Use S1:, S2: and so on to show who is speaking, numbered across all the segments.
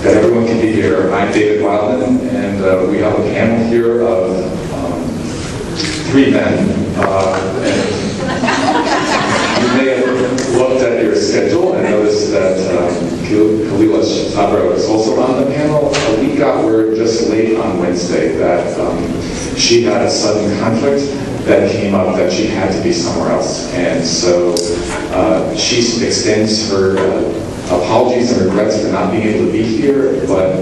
S1: that everyone can be here. I'm David Wildman, and we have a panel here of 3 men. And you may have looked at your schedule and noticed that Kalila Abra is also on the panel. We got word just late on Wednesday that she had a sudden conflict that came up that she had to be somewhere else. And so she extends her apologies and regrets for not being able to be here, but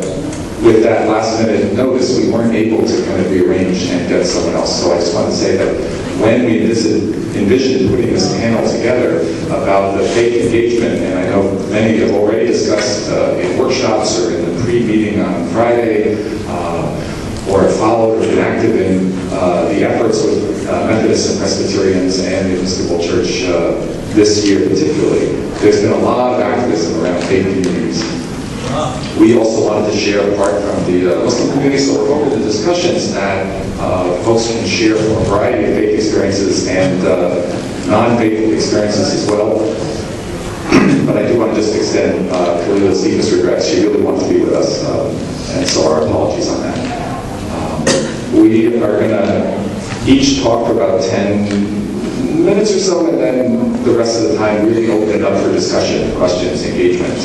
S1: with that last minute notice, we weren't able to kind of rearrange and get someone else. So I just want to say that when we envisioned putting this panel together about the faith engagement, and I know many have already discussed in workshops or in the pre-meeting on Friday, or have followed or been active in the efforts with Methodists and Presbyterians and the Episcopal Church this year particularly, there's been a lot of activism around faith communities. We also wanted to share apart from the Muslim community, so we're open to discussions that folks can share from a variety of faith experiences and non-faith experiences as well. But I do want to just extend Kalila's deepest regrets. She really wanted to be with us, and so our apologies on that. We are going to each talk for about 10 minutes or so, and then the rest of the time really open it up for discussion, questions, engagement.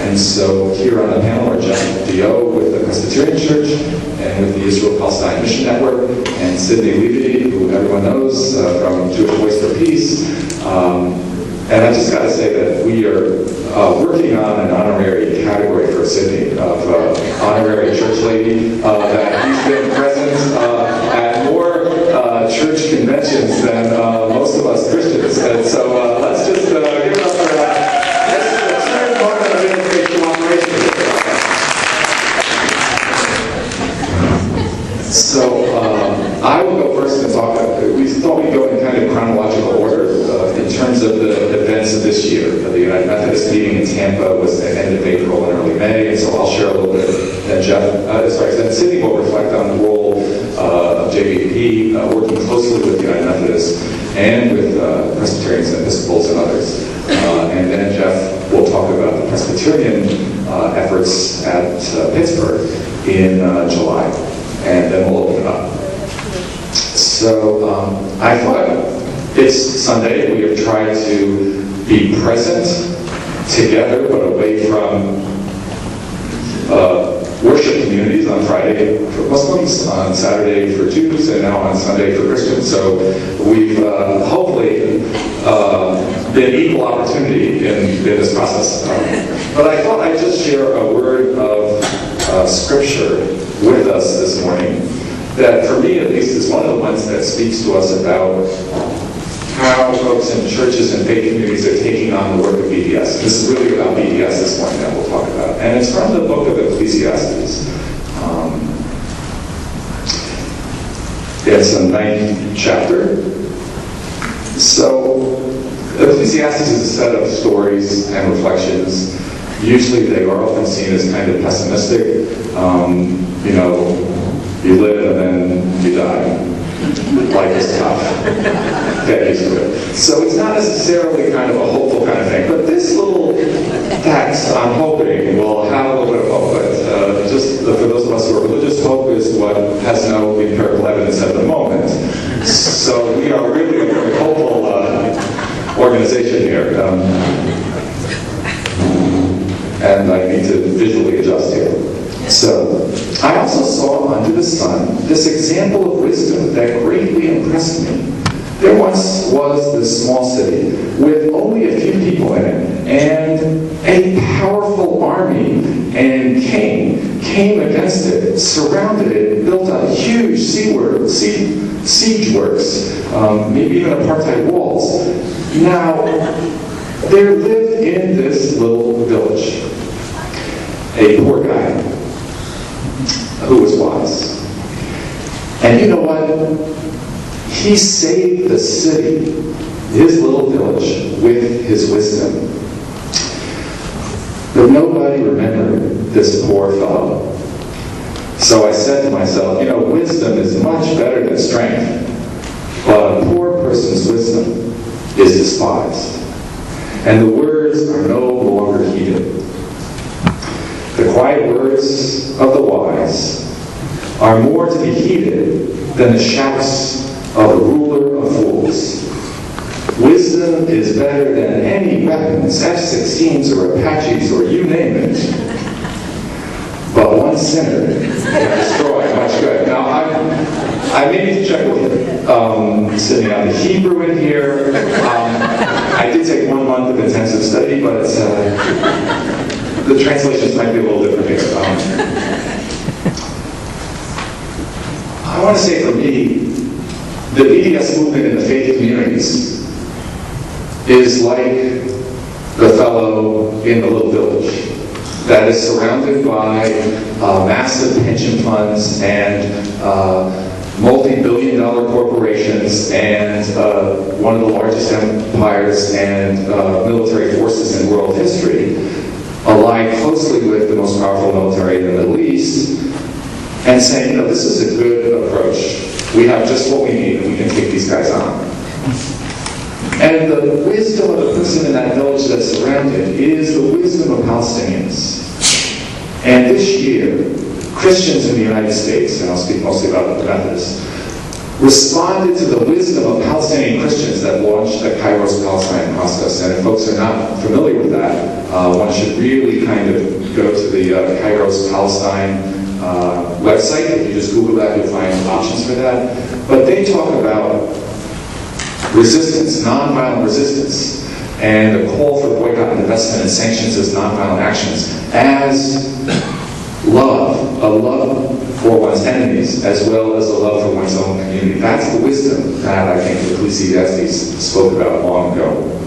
S1: And so here on the panel are Jeff Dio with the Presbyterian Church and with the Israel-Palestine Mission Network, and Sidney Levy, who everyone knows from Jewish Voice for Peace. And I just got to say that we are working on an honorary category for Sidney of honorary church lady, that he's been present at more church conventions than most of us Christians. And so let's just give it up for that. Let's turn moment of invitation operation. So I will go first and talk. We thought we'd go in kind of chronological order in terms of the events of this year. The United Methodist meeting in Tampa was at the end of April and early May, and so I'll share a little bit. Then then Sidney will reflect on the role of JVP working closely with the United Methodists and with Presbyterians and Episcopals and others. And then Jeff will talk about the Presbyterian efforts at Pittsburgh in July. And then we'll open it up. So I thought it's Sunday. We have tried to be present together, but away from worship communities on Friday for Muslims, on Saturday for Jews, and now on Sunday for Christians. So we've hopefully been equal opportunity in this process. But I thought I'd just share a word of scripture with us this morning that, for me at least, is one of the ones that speaks to us about how folks in churches and faith communities are taking on the work of BDS. This is really about BDS this morning that we'll talk about. And it's from the book of Ecclesiastes. It's the 9th chapter. So Ecclesiastes is a set of stories and reflections. Usually they are often seen as kind of pessimistic. You live and then you die. Life is tough. Get used to it. So it's not necessarily kind of a hopeful kind of thing. But this little text, I'm hoping, will have a little bit of hope. But just for those of us who are religious, hope is what has no empirical evidence at the moment. So we are really a very hopeful organization here. And I need to visually adjust here. So, I also saw under the sun this example of wisdom that greatly impressed me. There once was this small city with only a few people in it, and a powerful army and king came against it, surrounded it, built a huge siege works, maybe even apartheid walls. Now, there lived in this little village a poor guy who was wise. And you know what? He saved the city, his little village, with his wisdom. But nobody remembered this poor fellow. So I said to myself, wisdom is much better than strength, but a poor person's wisdom is despised, and the words are no longer heeded. The quiet words of the wise are more to be heeded than the shouts of the ruler of fools. Wisdom is better than any weapons, F-16s or Apaches or you name it. But one sinner can destroy much good. Now, I may need to check with sitting on the Hebrew in here. I did take 1 month of intensive study, but the translations might be a little different here. I want to say for me, the BDS movement in the faith communities is like the fellow in the little village that is surrounded by massive pension funds and multi-billion-dollar corporations and one of the largest empires and military forces in world history, allied closely with the most powerful military in the Middle East, and saying, this is a good approach. We have just what we need, and we can take these guys on. And the wisdom of the person in that village that's surrounded is the wisdom of Palestinians. And this year, Christians in the United States, and I'll speak mostly about the Methodists, responded to the wisdom of Palestinian Christians that launched the Kairos Palestine process. And if folks are not familiar with that, one should really kind of go to the Kairos Palestine website. If you just Google that, you'll find options for that. But they talk about resistance, nonviolent resistance, and the call for boycott and divestment and sanctions as nonviolent actions as love, a love for one's enemies, as well as a love for one's own community. That's the wisdom that I think Ecclesiastes spoke about long ago.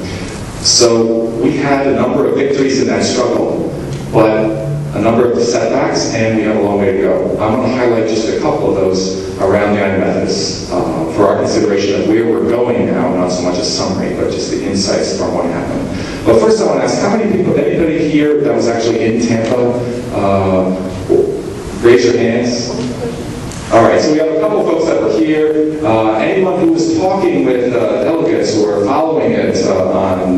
S1: So we had a number of victories in that struggle, but a number of setbacks, and we have a long way to go. I'm going to highlight just a couple of those around the United Methodists for our consideration of where we're going now, not so much a summary, but just the insights from what happened. But first I want to ask, how many people, anybody here that was actually in Tampa, raise your hands. All right, so we have a couple of folks that were here. Anyone who was talking with delegates or following it on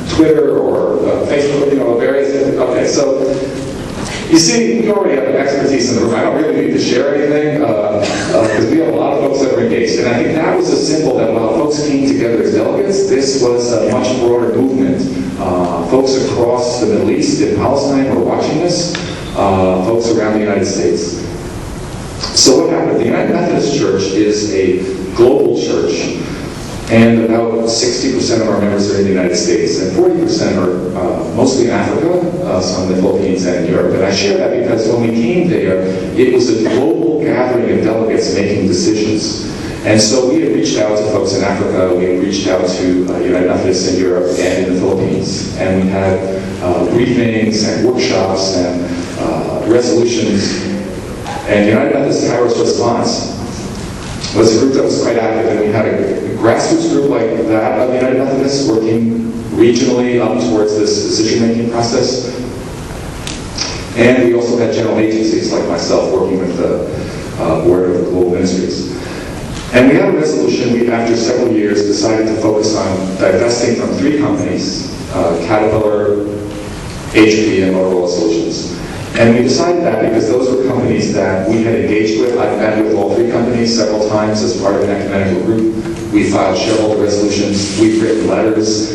S1: Twitter or Facebook, various, okay, so you see, we already have expertise in the room. I don't really need to share anything because we have a lot of folks that are engaged. And I think that was a symbol that while folks came together as delegates, this was a much broader movement. Folks across the Middle East and Palestine were watching this, folks around the United States. So what happened? The United Methodist Church is a global church, and about 60% of our members are in the United States, and 40% are mostly in Africa, some in the Philippines and in Europe. And I share that because when we came there, it was a global gathering of delegates making decisions. And so we had reached out to folks in Africa, we had reached out to United Methodists in Europe and in the Philippines, and we had briefings and workshops and resolutions. And United Methodist Kairos Response was a group that was quite active, and we had a grassroots group like that of the United Methodists working regionally up towards this decision-making process. And we also had general agencies like myself working with the Board of Global Ministries. And we had a resolution. We, after several years, decided to focus on divesting from 3 companies, Caterpillar, HP, and Motorola Solutions. And we decided that because those were companies that we had engaged with. I've met with all 3 companies several times as part of an ecumenical group. We filed shareholder resolutions. We've written letters.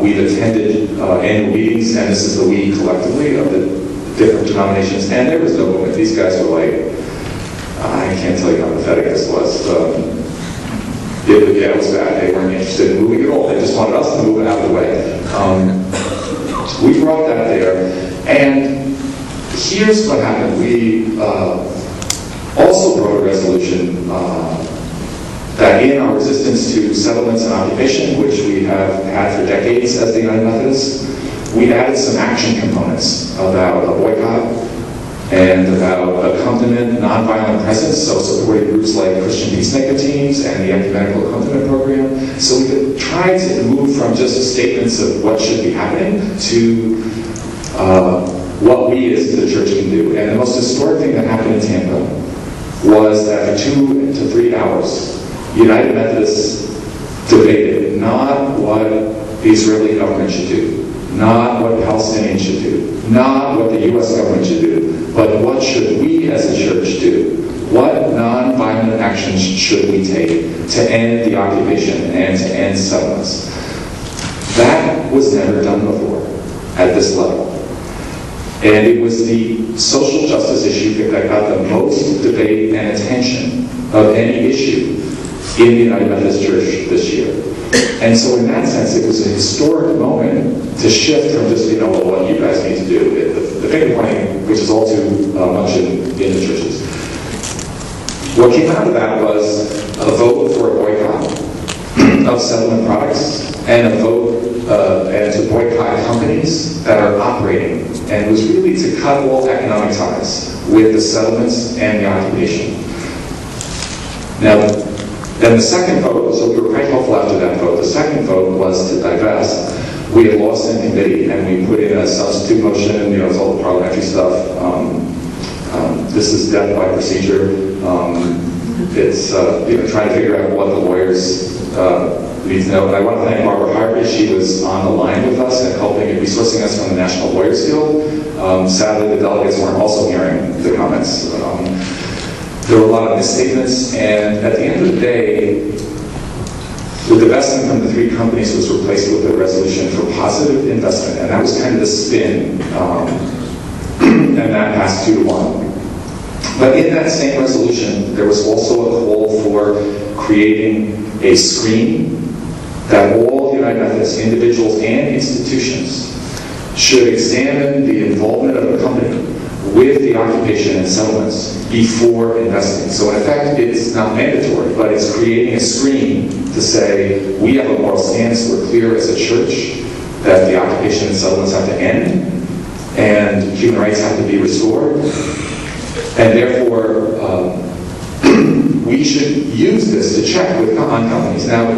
S1: We've attended annual meetings, and this is the we collectively of the different denominations. And there was no movement. These guys were like, I can't tell you how pathetic this was. It was bad. They weren't interested in moving at all. They just wanted us to move it out of the way. We brought that there, and here's what happened. We also wrote a resolution that in our resistance to settlements and occupation, which we have had for decades as the United Methodists, we added some action components about a boycott and about accompaniment, nonviolent presence, so supporting groups like Christian peacemaker teams and the ecumenical accompaniment program. So we could try to move from just statements of what should be happening to what we as the church can do. And the most historic thing that happened in Tampa was that for 2 to 3 hours, United Methodists debated not what the Israeli government should do, not what Palestinians should do, not what the U.S. government should do, but what should we as a church do? What nonviolent actions should we take to end the occupation and to end settlements? That was never done before at this level. And it was the social justice issue that got the most debate and attention of any issue in the United Methodist Church this year. And so in that sense, it was a historic moment to shift from just, well, what you guys need to do. The finger pointing, which is all too much in the churches. What came out of that was a vote for a boycott of settlement products and a vote and to boycott companies that are operating. And it was really to cut all economic ties with the settlements and the occupation. Now, then the second vote, so we were quite hopeful after that vote, the second vote was to divest. We had lost in committee and we put in a substitute motion, it's all the parliamentary stuff. This is death by procedure. It's trying to figure out what the lawyers need to know. And I want to thank Barbara Harvey. She was on the line with us and helping and resourcing us from the National Lawyers Guild. Sadly, the delegates weren't also hearing the comments. There were a lot of misstatements, and at the end of the day, the divestment from the three companies was replaced with a resolution for positive investment, and that was kind of the spin, and that passed 2-1. But in that same resolution, there was also a call for creating a screen that all United Methodist individuals and institutions should examine the involvement of a company with the occupation and settlements before investing. So in effect, it's not mandatory, but it's creating a screen to say, we have a moral stance, we're clear as a church that the occupation and settlements have to end, and human rights have to be restored, and therefore, we should use this to check on companies. Now,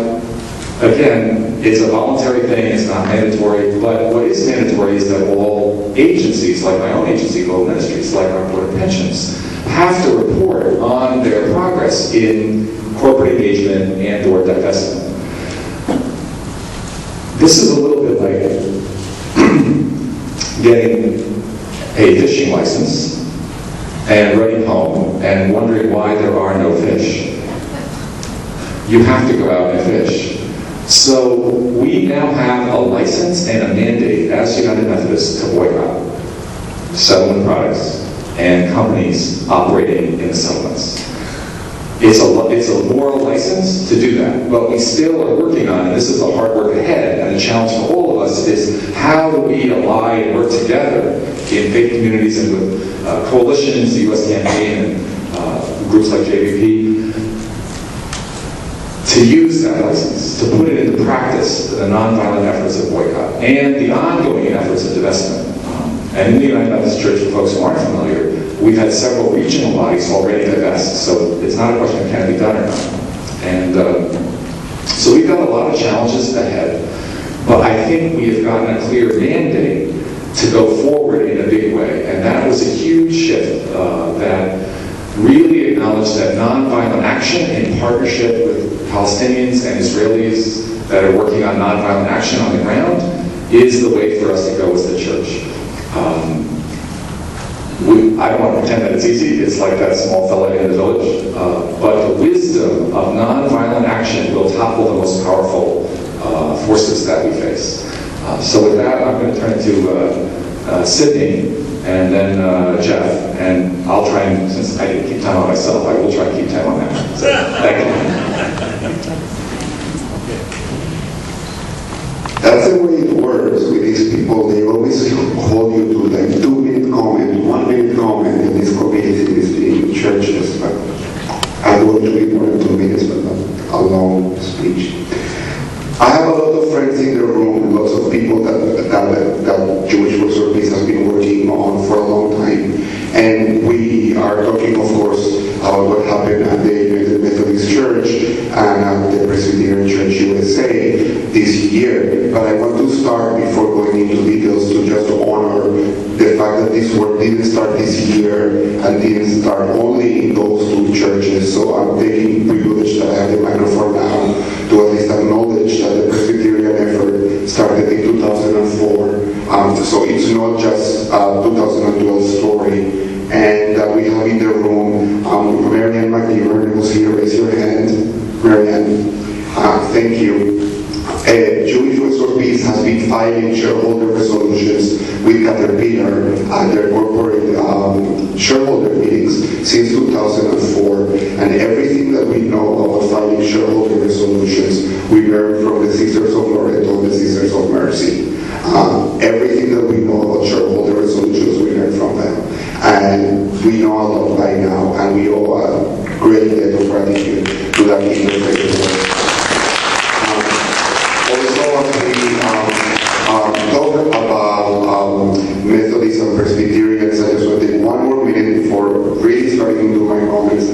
S1: again, it's a voluntary thing, it's not mandatory, but what is mandatory is that all agencies, like my own agency, Global Ministries, like our Board of Pensions, have to report on their progress in corporate engagement and or divestment. This is a little bit like getting a fishing license and running home and wondering why there are no fish. You have to go out and fish. So we now have a license and a mandate as United Methodists to boycott settlement products and companies operating in the settlements. It's a moral license to do that, but we still are working on, and this is the hard work ahead, and the challenge for all of us is how do we ally and work together in faith communities and with coalitions, the U.S. campaign, and groups like JVP, to use that license, to put it into practice, the nonviolent efforts of boycott, and the ongoing efforts of divestment. And in the United Methodist Church, for folks who aren't familiar, we've had several regional bodies already divest, so it's not a question of can it be done or not. And so we've got a lot of challenges ahead, but I think we have gotten a clear mandate to go forward in a big way, and that was a huge shift that really acknowledged that nonviolent action in partnership with Palestinians and Israelis that are working on nonviolent action on the ground is the way for us to go as the church. I don't want to pretend that it's easy. It's like that small fella in the village. But the wisdom of nonviolent action will topple the most powerful forces that we face. So with that, I'm going to turn it to Sydney and then Jeff. And I'll try and, since I didn't keep time on myself, I will try to keep time on that. So, thank you.
S2: That's the way it works with these people. They always hold you to like 2-minute comment, 1-minute comment in these communities, in churches. But I want to be more than 2 minutes, but not a long speech. I have a lot of friends in the room, lots of people that Jewish Worship Peace has been working on for a long time. And we are talking, of course, about what happened at the United Methodist Church and at the Presbyterian Church USA this year. But I want to start, before going into details, to just honor the fact that this work didn't start this year and didn't start only in those two churches. So I'm taking privilege that I have the microphone now to at least acknowledge that the Presbyterian effort started in 2004 filing shareholder resolutions with Caterpillar at their corporate shareholder meetings since 2004, and everything that we know about filing shareholder resolutions we learned from the Sisters of Loreto and the Sisters of Mercy. Everything that we know about shareholder resolutions we learned from them, and we know a lot by now, and we owe a great debt of gratitude to that interfaith work. Also, as we talk about Methodists and Presbyterians, I just want to take one more minute before really starting to do my comments,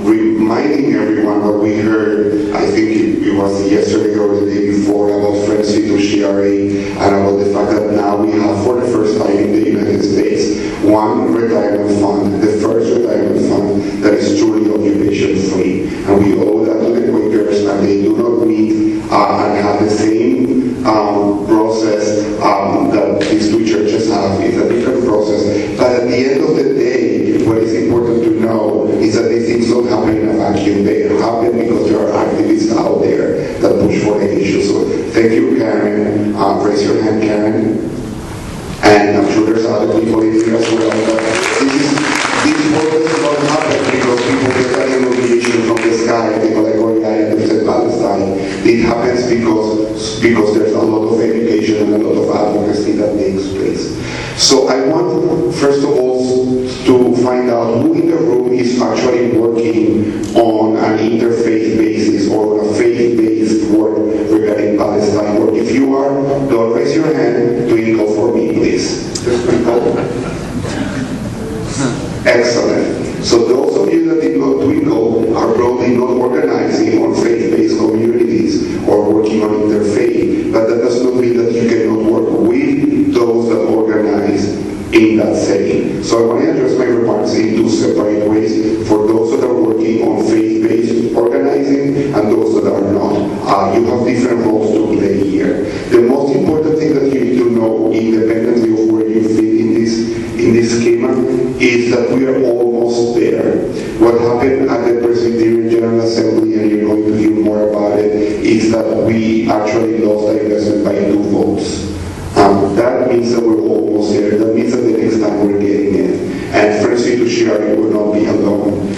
S2: reminding everyone what we heard, I think it was yesterday or the day before, about Friends Fiduciary, and about the fact that now we have, for the first time in the United States, one retirement fund, the first retirement fund that is truly occupation free. And we owe that to the Quakers, and they do not meet and have the same process that these two churches have. It's a different process. But at the end of the day, what is important to know is that these things don't happen in a vacuum. They happen because there are activists out there that push for the issue. So thank you, Karen. Raise your hand, Karen. And I'm sure there's other people in here as well. But this work does not happen because people get that illumination from the sky. People like, oh yeah, I live in Palestine. It happens because there's a lot of education and a lot of advocacy that takes place. So I want, first of all, to find out who in the room is actually working on an interfaith basis or a faith-based work regarding Palestine work. If you are, don't raise your hand. Twinkle for me, please. Just twinkle. Excellent. So those of you that did not twinkle are probably not organizing on faith-based communities or working on interfaith, but that does not mean that you cannot work with those that organize in that setting. So I want to address my remarks in two separate ways, for those that are working on faith-based organizing and those that are not. You have different roles to play here. The most important thing that you need to know, independently of where you fit in this schema, is that we are almost there. What happened at the Presbyterian General Assembly, and you're going to hear more about it, is that we actually lost the investment by 2 votes. That means that we're almost there. That means that the next time we're getting in. And Friends Fiduciary will not be alone.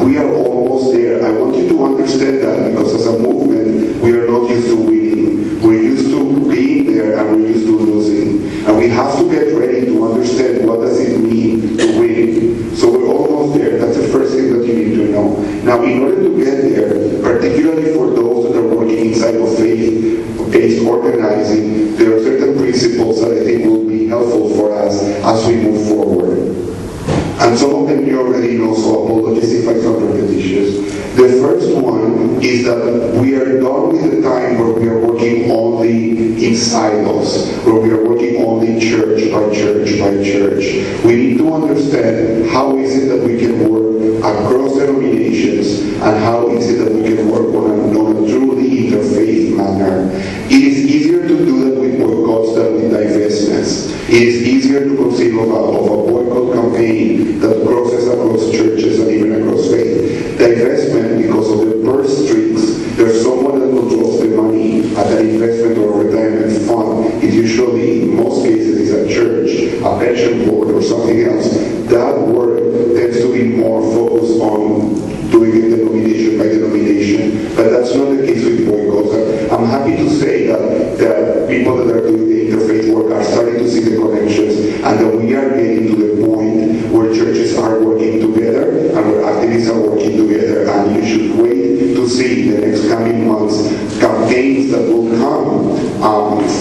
S2: We are almost there. I want you to understand that, because as a movement, we are not used to winning. We're used to being there, and we're used to losing. And we have to get ready to understand what does it mean to win. So we're almost there. That's the first thing that you need to know. Now, in order to get there, particularly for those that are working inside of faith-based organizing, there are certain principles that I think will be helpful for us as we move forward. And some of them you already know, so apologies if I sound repetitious. The first one is that we are done with the time where we are working only in silos, where we are working only church by church by church. We need to understand how is it that we can work across denominations, and how is it that we can work on a truly interfaith manner. It is easier to do that with boycotts than with divestments. It is easier to conceive of a boycott campaign that crosses across churches and even across faith. Divestment, because of the purse strings, there's someone that controls the money at an investment or a retirement fund. It usually, in most cases, is a church, a pension board, or something else. That work tends to be more focused on doing it denomination by denomination, but that's not the case with boycotts. I'm happy to say that people that are doing the interfaith work are starting to see the connections, and that we are getting to the point where churches are working together and where activists are working together, and you should wait to see in the next coming months campaigns that will come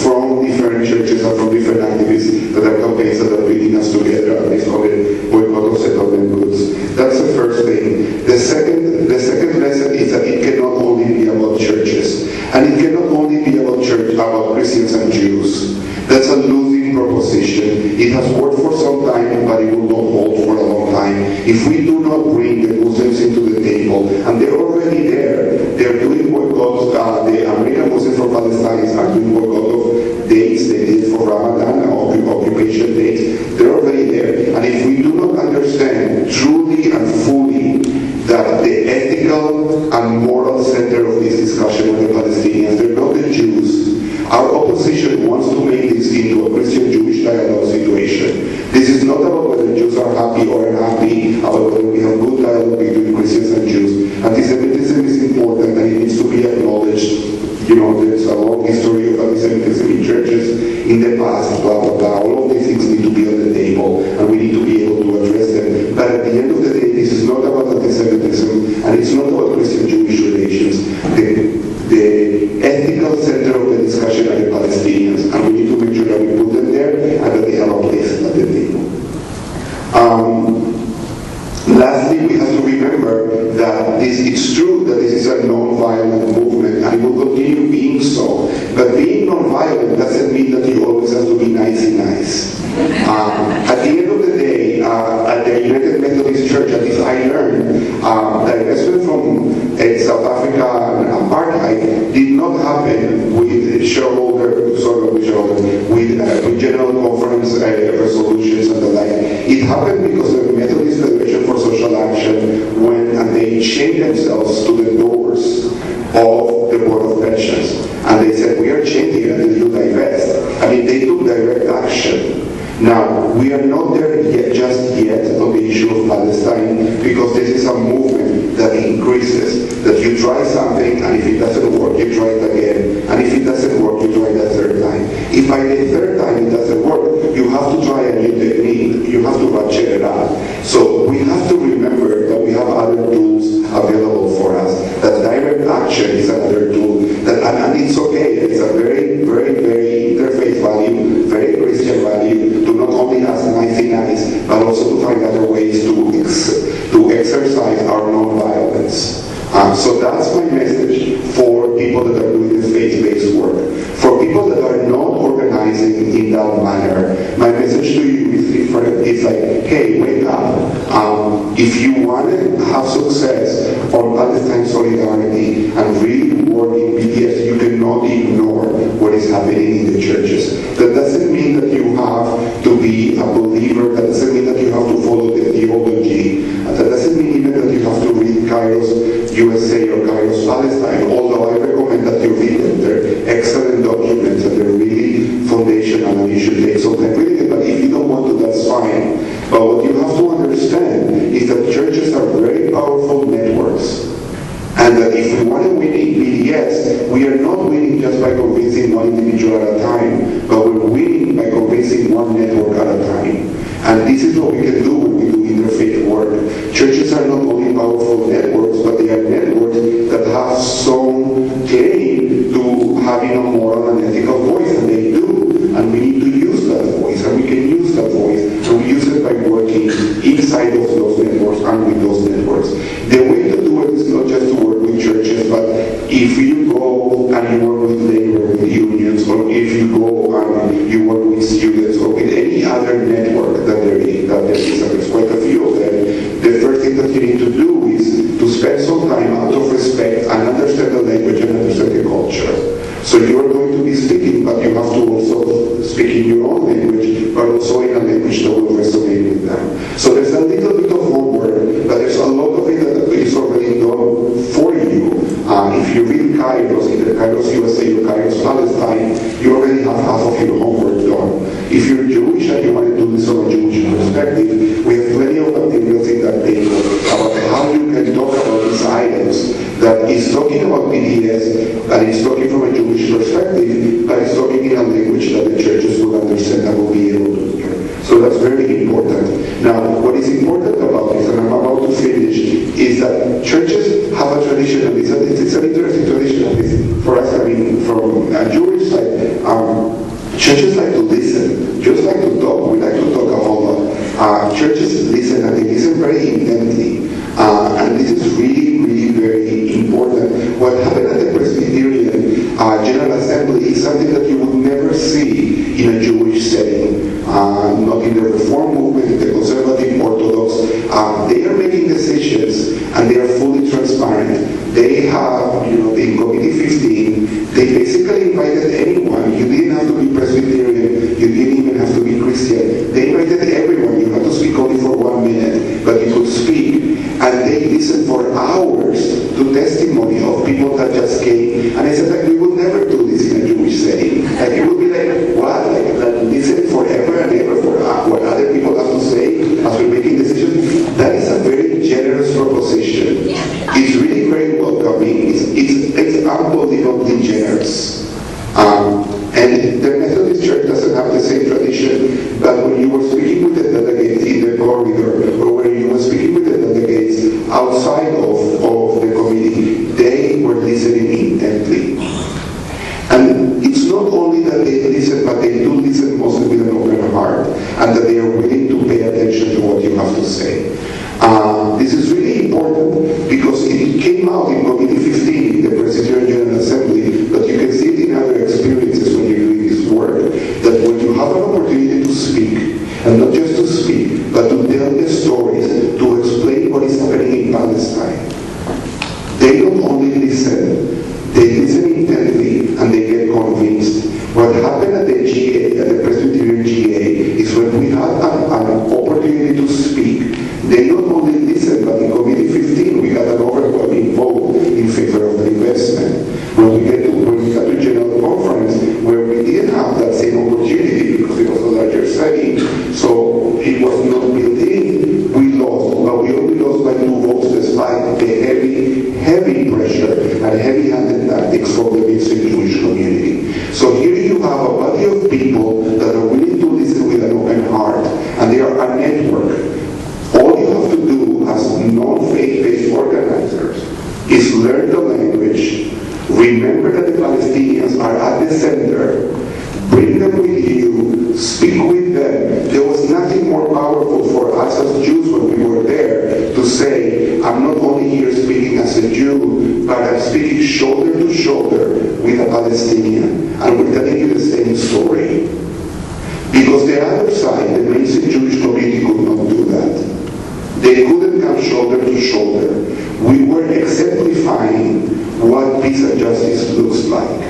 S2: from different churches and from different activists that are campaigns that are bringing us together, and it's called boycott of settlement goods. That's the first thing. The second lesson is that it cannot only be about churches, and it cannot only be about Christians and Jews. That's a losing proposition. It has worked for some time, but it will not hold for a long time. If we do not bring the Muslims into the table, and they're already there, they're doing boycotts. The American Muslims for Palestine This is not about whether Jews are happy or unhappy, about whether we have good dialogue between Christians and Jews. Anti-Semitism is important and it needs to be acknowledged. There's a long history of anti-Semitism in churches in the past, blah, blah, blah. All of these things need to be on the table, and we need to be able to address them. But at the end of the day, this is not about anti-Semitism, and it's not about Christian-Jewish relations. The ethical center of the discussion are the Palestinians, and we need to make sure that we put them there, and that they have a place at the table. Lastly, we have to remember that it's true that this is a non-violent movement, and it will continue being so. But being non-violent doesn't mean that you always have to be nice. At the end of the day, at the United Methodist Church, at least I learned, the investment from South Africa and apartheid did not happen with with general conference resolutions and the like. It happened because the Methodist Federation for Social Action went and they chained themselves to the doors of the Board of Pensions. And they said, we are changing until you divest. I mean, they took direct action. Now, we are not there just yet on the issue of Palestine, because this is a movement that increases, that you try something, and if it doesn't work, you try it again, and if it doesn't work, you try it a third time. If by the third time it doesn't work, you have to try a new technique, you have to ratchet it up. So we have to remember that we have other tools available for us, that direct action is another tool, and it's okay, it's a very, very, very interfaith value, very Christian value, to not only ask nice, but also to find other ways to exercise our non-violence. So that's my message for people that are doing the faith-based work. For people that are not organizing in that manner, my message to you is different. It's like, hey, wake up. If you want to have success on Palestine solidarity and really work in BDS, you cannot ignore what is happening in the churches. That doesn't mean that you have to be a believer. That doesn't mean that you have to follow the theology. That doesn't mean even that you have to read Kairos USA or Kairos Palestine, although I recommend that you read them. They're excellent documents and they're really foundational and you should take some time reading them. But if you don't want to, that's fine. But what you have to understand is that churches are very powerful networks. And that if we want to win in BDS, we are not winning just by convincing one individual at a time, but we're winning by convincing one network at a time. And this is what we can do when we do interfaith work. Churches are not only powerful networks, but they are networks that have some claim to having a moral and ethical voice, and they do. And we need to use that voice, and we can use that voice, and we use it by working inside of those networks and with those networks. The way to do it is not just to work with churches, but if you go and you work with labor unions, or if you go and you work with students, or with any other network that there is, and there's quite a few of them, the first thing that you need to do is to spend some time out of respect and understand the language and understand the culture. So you are going to be speaking, but you have to also speak in your own language, but also in a language that will resonate with them. So there's a little bit of homework, but there's a lot of it that is already done for you. If you read Kairos, either Kairos USA or Kairos Palestine, you already have half of your homework done. If you're Jewish and you want to do this from a Jewish perspective, we have plenty of materials in that paper about how you can talk about these items that is talking about BDS and it's talking from a Jewish perspective, but it's talking in a language that the churches will understand and will be able to hear. So that's very important. Now, what is important about this, and I'm about to finish, is that churches have a tradition, and it's an interesting tradition, at least for us, I mean, from a Jewish side, churches like to listen, just like to talk. We like to talk a whole lot. Churches listen, and they listen very intently. And this is really, really very important. What happened at the Presbyterian General Assembly is something that you would never see in a Jewish setting. Not in the Reform movement, in the Conservative Orthodox. They are making decisions, and they are fully transparent. They have, in Committee 15, they basically invited anyone. You didn't have to be Presbyterian. You didn't even have to be Christian. They invited everyone. You had to speak only for 1 minute, but you could speak. And they listened for hours to testimony of people that just came. And I said, like, we will never do this in a Jewish setting. Like, it would be like, what? Like listen forever and ever for what other people corridor, or when you were speaking with the delegates outside of the committee, they were listening intently. And it's not only that they listen, but they do listen mostly with an open heart, and that they are willing to pay attention to what you have to say. This is really important because it came out in Committee 15, the President General Assembly, but you can see it in other experiences when you're doing this work, that when you have an opportunity to speak, and not just to speak, but to tell the stories, to explain what is happening in Palestine, they don't only listen, they listen intently and they get convinced. What happened at the GA, at the Presbyterian GA, is when we had an opportunity to speak, they not only listened, but in Committee 15 we got an overwhelming vote in favor of the investment. When we got to General Conference, where we didn't have that same opportunity because it was a larger setting, so it was not built in, we lost. But we only lost by 2 votes despite the heavy pressure and heavy-handed tactics from the mixed Jewish community. So here you have a body of people that are willing to listen with an open heart, and they are a network. All you have to do as non-faith-based organizers is learn the language, remember that the Palestinians are at the center, bring them with you, speak with them. There was nothing more powerful for us as Jews when we were there to say, I'm not only here speaking as a Jew, but I'm speaking shoulder to shoulder with a Palestinian, and we're telling you the same story. Because the other side, the mainstream Jewish community, could not do that. They couldn't come shoulder to shoulder. We were exemplifying what peace and justice looks like.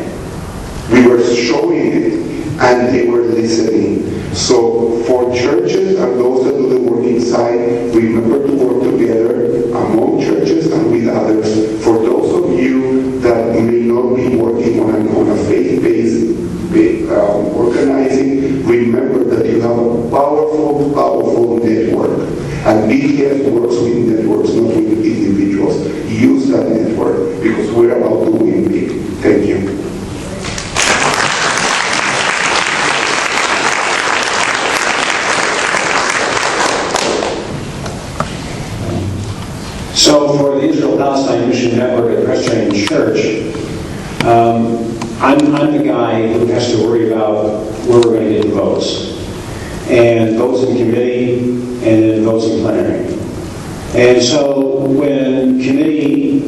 S2: We were showing it, and they were listening. So for churches and those that do the work inside, remember to work together among churches and with others. For those of you that may not be working on a faith-based organizing, remember that you have a powerful network. And BTF works with networks, not with individuals. Use that network because we're about to win big. Thank you.
S3: So for the Israel-Palestine Mission Network at Presbyterian Church, I'm the guy who has to worry about where we're going to get votes. And votes in committee, and then votes in plenary. And so when committee,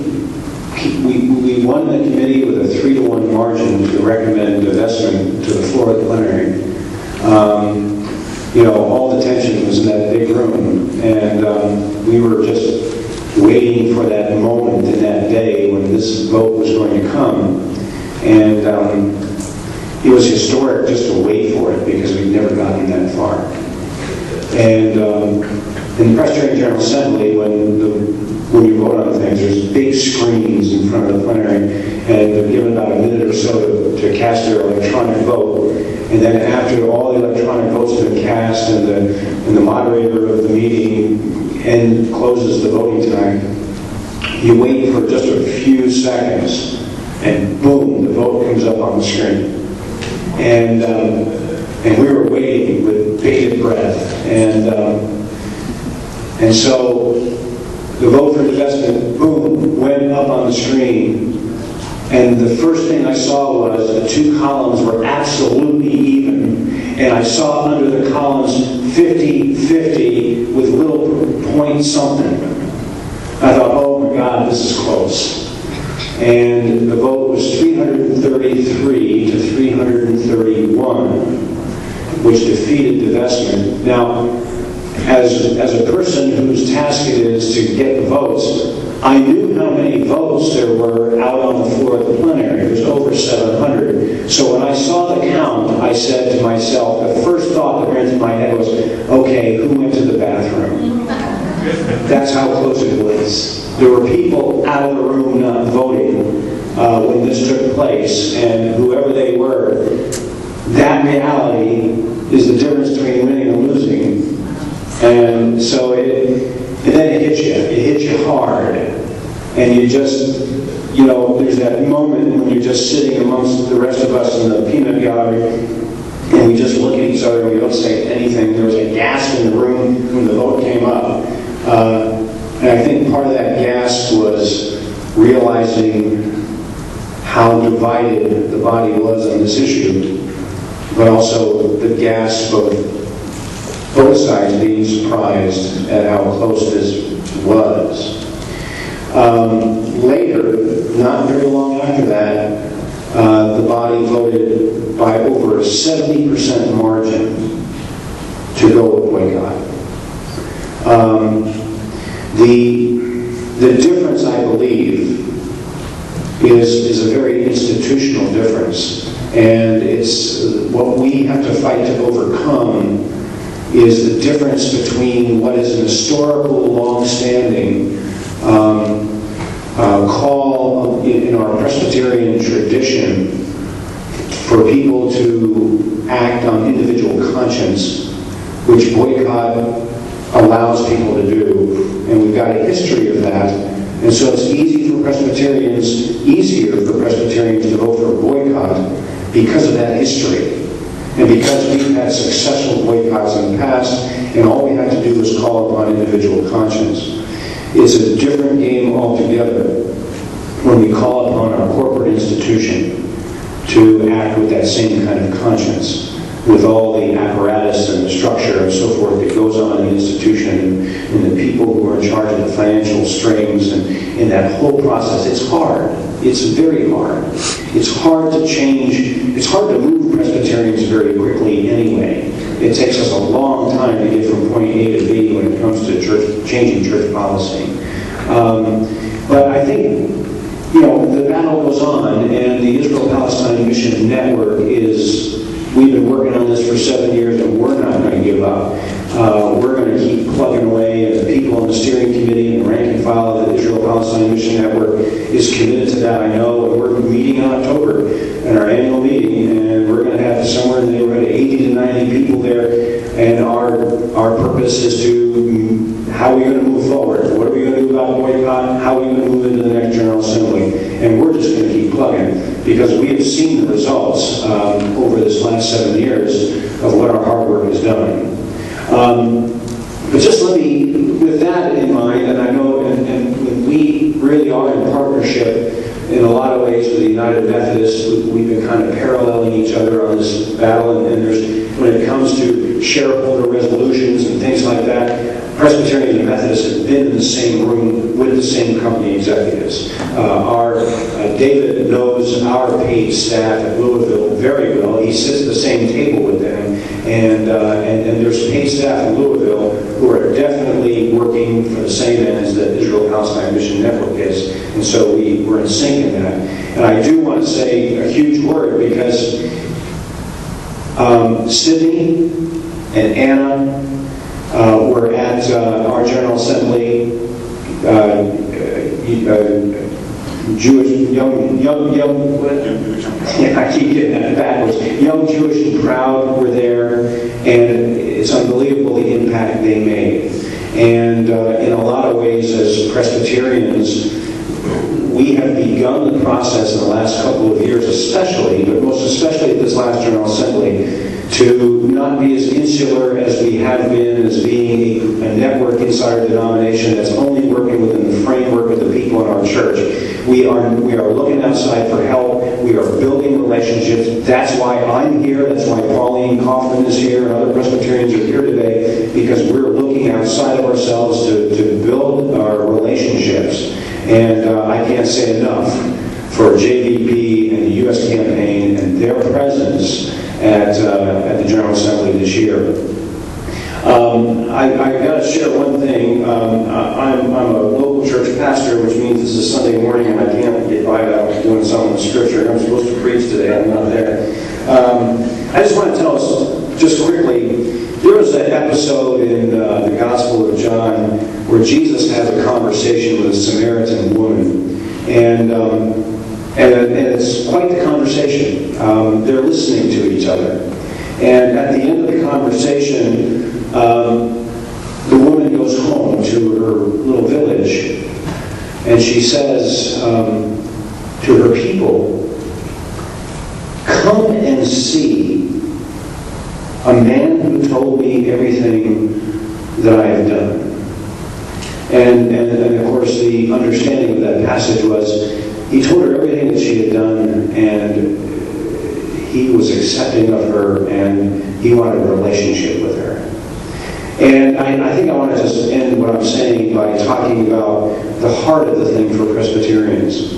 S3: we won the committee with a 3-to-1 margin to recommend divestment to the floor of the plenary. All the tension was in that big room, and we were just waiting for that moment in that day when this vote was going to come. And it was historic just to wait for it because we'd never gotten that far. And in the Presbyterian General Assembly, when you vote on things, there's big screens in front of the plenary, and they're given about a minute or so to cast their electronic vote. And then after all the electronic votes have been cast and the moderator of the meeting closes the voting time, you wait for just a few seconds, and boom, the vote comes up on the screen. And we were waiting with bated breath. And so the vote for divestment, boom, went up on the screen. And the first thing I saw was the 2 columns were absolutely even. And I saw under the columns 50-50 with little point something. I thought, oh my God, this is close. And the vote was 333 to 331, which defeated divestment. Now, as a person whose task it is to get the votes, I knew how many votes there were out on the floor of the plenary. There's over 700. So when I saw the count, I said to myself, the first thought that ran through my head was, okay, who went to the bathroom? That's how close it was. There were people out of the room not voting when this took place, and whoever they were, that reality is the difference between winning and losing. And so then it hits you hard, and you just, there's that moment when you're just sitting amongst the rest of us in the peanut gallery, and we just look at each other and we don't say anything. There was a gasp in the room when the vote came And I think part of that gasp was realizing how divided the body was on this issue, but also the gasp of both sides being surprised at how close this was. Later, not very long after that, the body voted by over a 70% margin to go with boycott. The difference, I believe, is a very institutional difference, and it's what we have to fight to overcome is the difference between what is an historical, long-standing call in our Presbyterian tradition for people to act on individual conscience, which boycott allows people to do, and we've got a history of that. And so it's easier for Presbyterians to vote for a boycott because of that history. And because we've had successful boycotts in the past, and all we have to do is call upon individual conscience. It's a different game altogether when we call upon our corporate institution to act with that same kind of conscience, with all the apparatus and the structure and so forth that goes on in the institution, and the people who are in charge of the financial strings, and in that whole process. It's hard. It's very hard. It's hard to change. It's hard to move Presbyterians very quickly anyway. It takes us a long time to get from point A to B when it comes to changing church policy. But I think, the battle goes on, and the Israel-Palestine Mission Network we've been working on this for 7 years, and we're not going to give up. We're going to keep plugging away, and the people on the steering committee and the rank and file of the Israel-Palestine Mission Network is committed to that, I know. And we're meeting in October at our annual meeting, and we're going to have somewhere in the neighborhood of 80 to 90 people there, and our purpose is to, how are we going to move forward? What are we going to do about boycott? How are we going to move into the next General Assembly? And we're just going to keep plugging, because we have seen the results over this last 7 years of what our hard work has done. But just let me, with that in mind, and I know, and we really are in partnership in a lot of ways with the United Methodists. We've been kind of paralleling each other on this battle, and when it comes to shareholder resolutions and things like that, Presbyterians and Methodists have been in the same room with the same company executives. David knows our paid staff at Louisville very well. He sits at the same table with them, and there's paid staff in Louisville who are definitely working for the same ends that Israel-Palestine Mission Network is, and so we're in sync in that. And I do want to say a huge word, because Sydney and Anna were at our General Assembly. Jewish, young, I keep getting that backwards. Young Jewish and Proud were there, and it's unbelievable the impact they made. And in a lot of ways, as Presbyterians, we have begun the process in the last couple of years especially, but most especially at this last General Assembly, to not be as insular as we have been, as being a network inside our denomination that's only working within the framework of the people in our church. We are looking outside for help. We are building relationships. That's why I'm here. That's why Pauline Kaufman is here, and other Presbyterians are here today, because we're looking outside of ourselves to build our relationships. And I can't say enough for JVP and the U.S. campaign and their presence at the General Assembly this year. I've got to share one thing. I'm a local church pastor, which means this is Sunday morning and I can't get by without doing something with Scripture. I'm supposed to preach today. I'm not there. I just want to tell us just quickly, there was an episode in the Gospel of John where Jesus has a conversation with a Samaritan woman. And it's quite the conversation. They're listening to each other. And at the end of the conversation, the woman goes home to her little village, and she says to her people, "Come and see a man who told me everything that I have done." And of course, the understanding of that passage was he told her everything that she had done, and he was accepting of her, and he wanted a relationship with her. And I think I want to just end what I'm saying by talking about the heart of the thing for Presbyterians.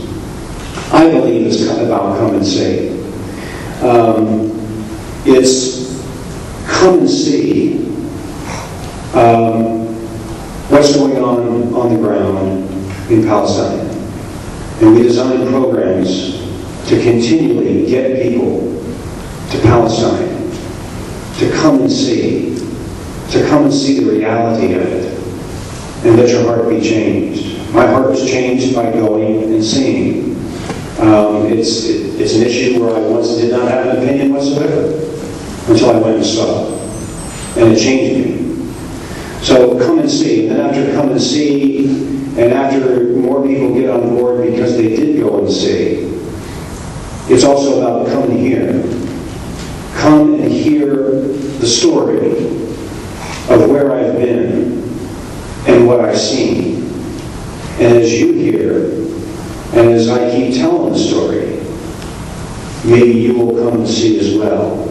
S3: I believe it's about come and see. It's come and see what's going on the ground in Palestine. And we design programs to continually get people to Palestine, to come and see the reality of it, and let your heart be changed. My heart was changed by going and seeing. It's an issue where I once did not have an opinion whatsoever until I went and saw, and it changed me. So come and see. And then after come and see, and after more people get on board because they did go and see, it's also about come and hear. Come and hear the story of where I've been and what I've seen. And as you hear, and as I keep telling the story, maybe you will come and see as well.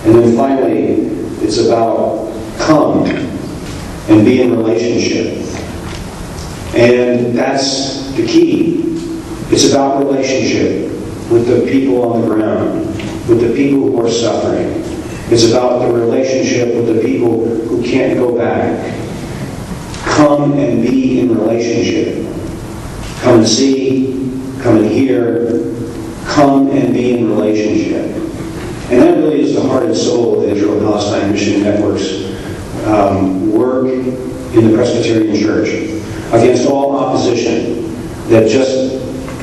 S3: And then finally, it's about come and be in relationship. And that's the key. It's about relationship with the people on the ground, with the people who are suffering. It's about the relationship with the people who can't go back. Come and be in relationship. Come and see, come and hear, come and be in relationship. And that really is the heart and soul of the Israel-Palestine Mission Network's work in the Presbyterian Church against all opposition that just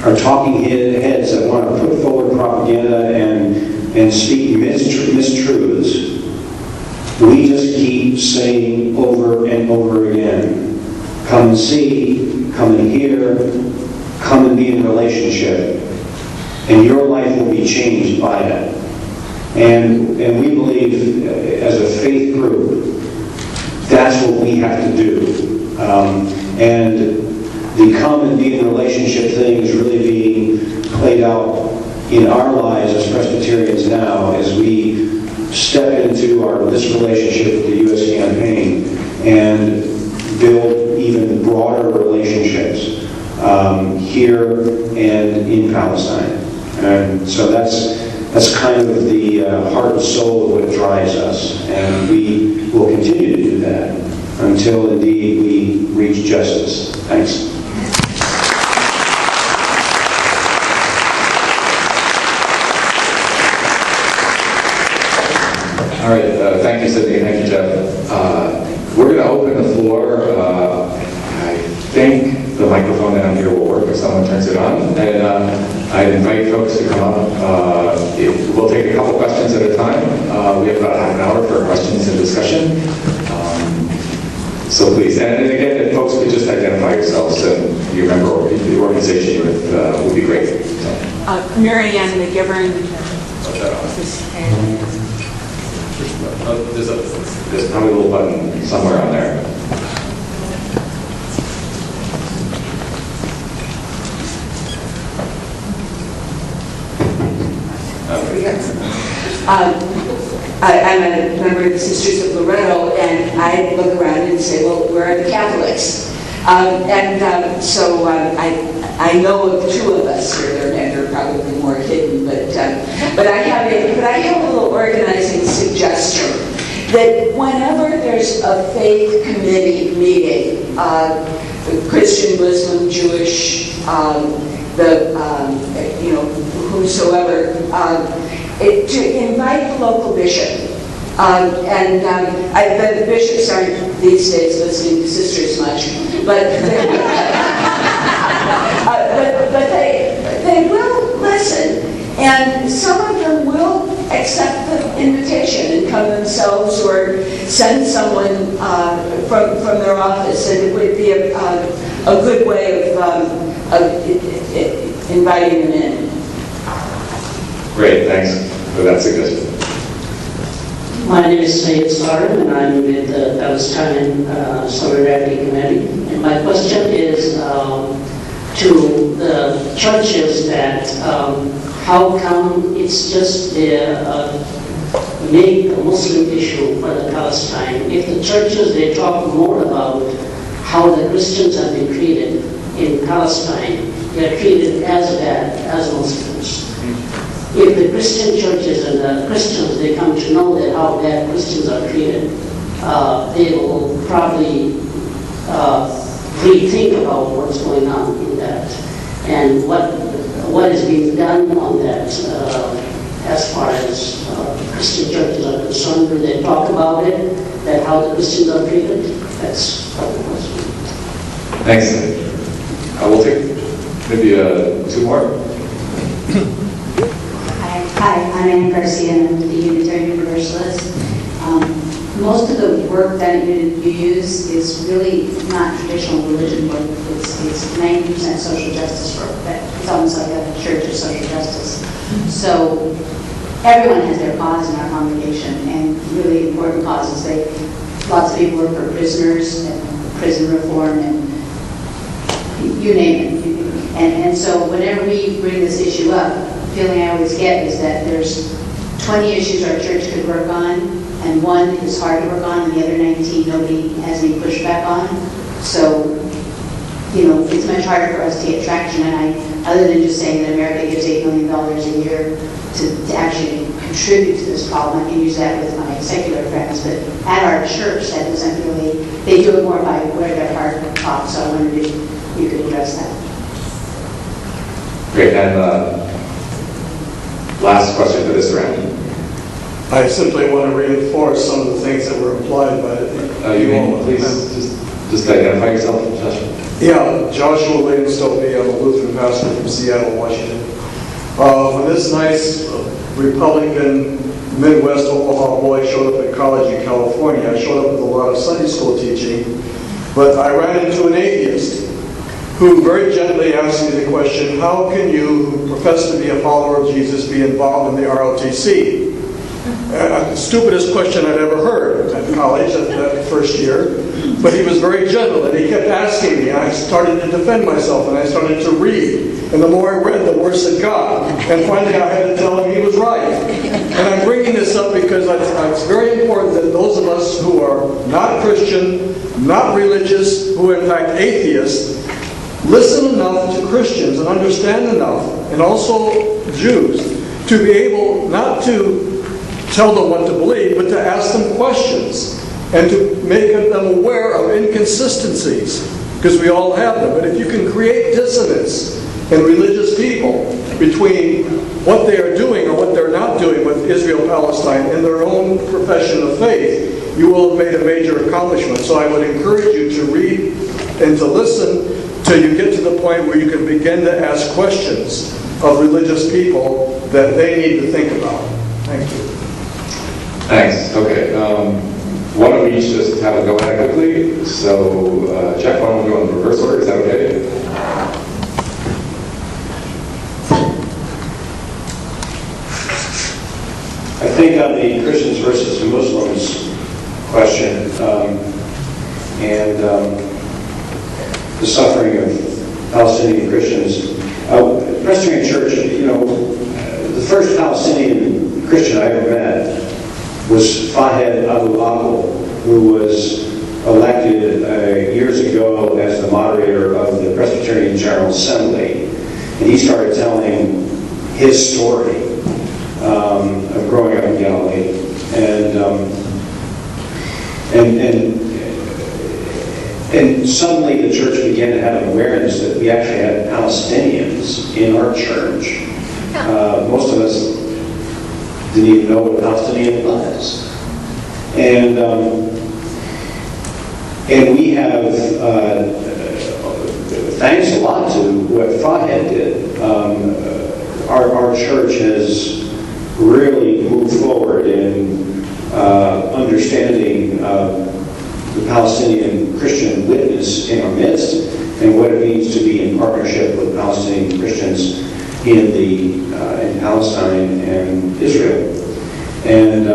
S3: are talking heads that want to put forward propaganda and speak mistruths. We just keep saying over and over again, come and see, come and hear, come and be in relationship, and your life will be changed by that. And we believe, as a faith group, that's what we have to do. And the come and be in relationship thing is really being played out in our lives as Presbyterians now as we step into this relationship with the U.S. campaign and build even broader relationships here and in Palestine. And so that's kind of the heart and soul of what drives us. And we will continue to do that until indeed we reach justice. Thanks.
S1: All right, thank you, Sydney. Thank you, Jeff. We're going to open the floor. I think the microphone down here will work if someone turns it on. And I invite folks to come up. We'll take a couple questions at a time. We have about half an hour for questions and discussion. So please, and again, if folks could just identify yourselves and you remember the organization you're with, would be great.
S4: Mary Ann McGivern.
S1: There's probably a little button somewhere on there.
S4: I'm a member of the Sisters of Loretto, and I look around and say, well, where are the Catholics? So I know of two of us here, and they're probably more hidden, but I have a little organizing suggestion that whenever there's a faith committee meeting, Christian, Muslim, Jewish, whosoever, to invite the local bishop. The bishops aren't these days listening to sisters much, but they will listen, and some of them will accept the invitation and come themselves or send someone from their office, and it would be a good way of inviting them in.
S1: Great, thanks for that suggestion.
S5: My name is Sayed Sarim, and I'm with the Palestinian Solidarity Committee. And my question is to the churches that how come it's just make a Muslim issue for the Palestine? If the churches, they talk more about how the Christians have been treated in Palestine, they're treated as bad as Muslims. If the Christian churches and the Christians, they come to know that how bad Christians are treated, they will probably rethink about what's going on in that and what is being done on that as far as Christian churches are concerned. Do they talk about it, that how the Christians are treated? That's the question.
S1: Thanks. We'll take maybe 2 more.
S6: Hi, I'm Ann Garcia, and I'm with the Unitarian Universalist. Most of the work that you use is really not traditional religion work. It's 90% social justice work. It's almost like a church of social justice. So everyone has their cause in our congregation, and really important causes. Lots of people work for prisoners and prison reform, and you name it. And so whenever we bring this issue up, the feeling I always get is that there's 20 issues our church could work on, and one is hard to work on, and the other 19 nobody has any pushback on. So, it's much harder for us to get traction. And other than just saying that America gives $8 million a year to actually contribute to this problem, I can use that with my secular friends. But at our church, that doesn't really, they do it more by where their heart talks. So I wondered if you could address that.
S1: Great, and last question for this round.
S7: I simply want to reinforce some of the things that were implied by
S1: You may please just identify yourself, Joshua.
S7: Yeah, Joshua Williams Stopey. I'm a Lutheran pastor from Seattle, Washington. When this nice Republican Midwest Omaha boy showed up at college in California, I showed up with a lot of Sunday school teaching, but I ran into an atheist who very gently asked me the question, how can you, who profess to be a follower of Jesus, be involved in the ROTC? The stupidest question I'd ever heard at college that first year, but he was very gentle and he kept asking me. I started to defend myself and I started to read, and the more I read, the worse it got, and finally I had to tell him he was right. And I'm bringing this up because it's very important that those of us who are not Christian, not religious, who are in fact atheists, listen enough to Christians and understand enough, and also Jews, to be able not to tell them what to believe, but to ask them questions and to make them aware of inconsistencies, because we all have them. But if you can create dissonance in religious people between what they are doing or what they're not doing with Israel-Palestine in their own profession of faith, you will have made a major accomplishment. So I would encourage you to read and to listen till you get to the point where you can begin to ask questions of religious people that they need to think about. Thank you.
S1: Thanks. Okay. Why don't we each just have a go at it quickly? So, Jeff, why don't we go in reverse order? Is that okay?
S3: I think on the Christians versus the Muslims question, and the suffering of Palestinian Christians, Presbyterian Church, the first Palestinian Christian I ever met was Fahed Abu Akel, who was elected years ago as the moderator of the Presbyterian General Assembly. And he started telling his story of growing up in Galilee. And suddenly the church began to have an awareness that we actually had Palestinians in our church. Most of us didn't even know what a Palestinian was. And we have, thanks a lot to what Fahed did, our church has really moved forward in understanding the Palestinian Christian witness in our midst and what it means to be in partnership with Palestinian Christians in Palestine and Israel. And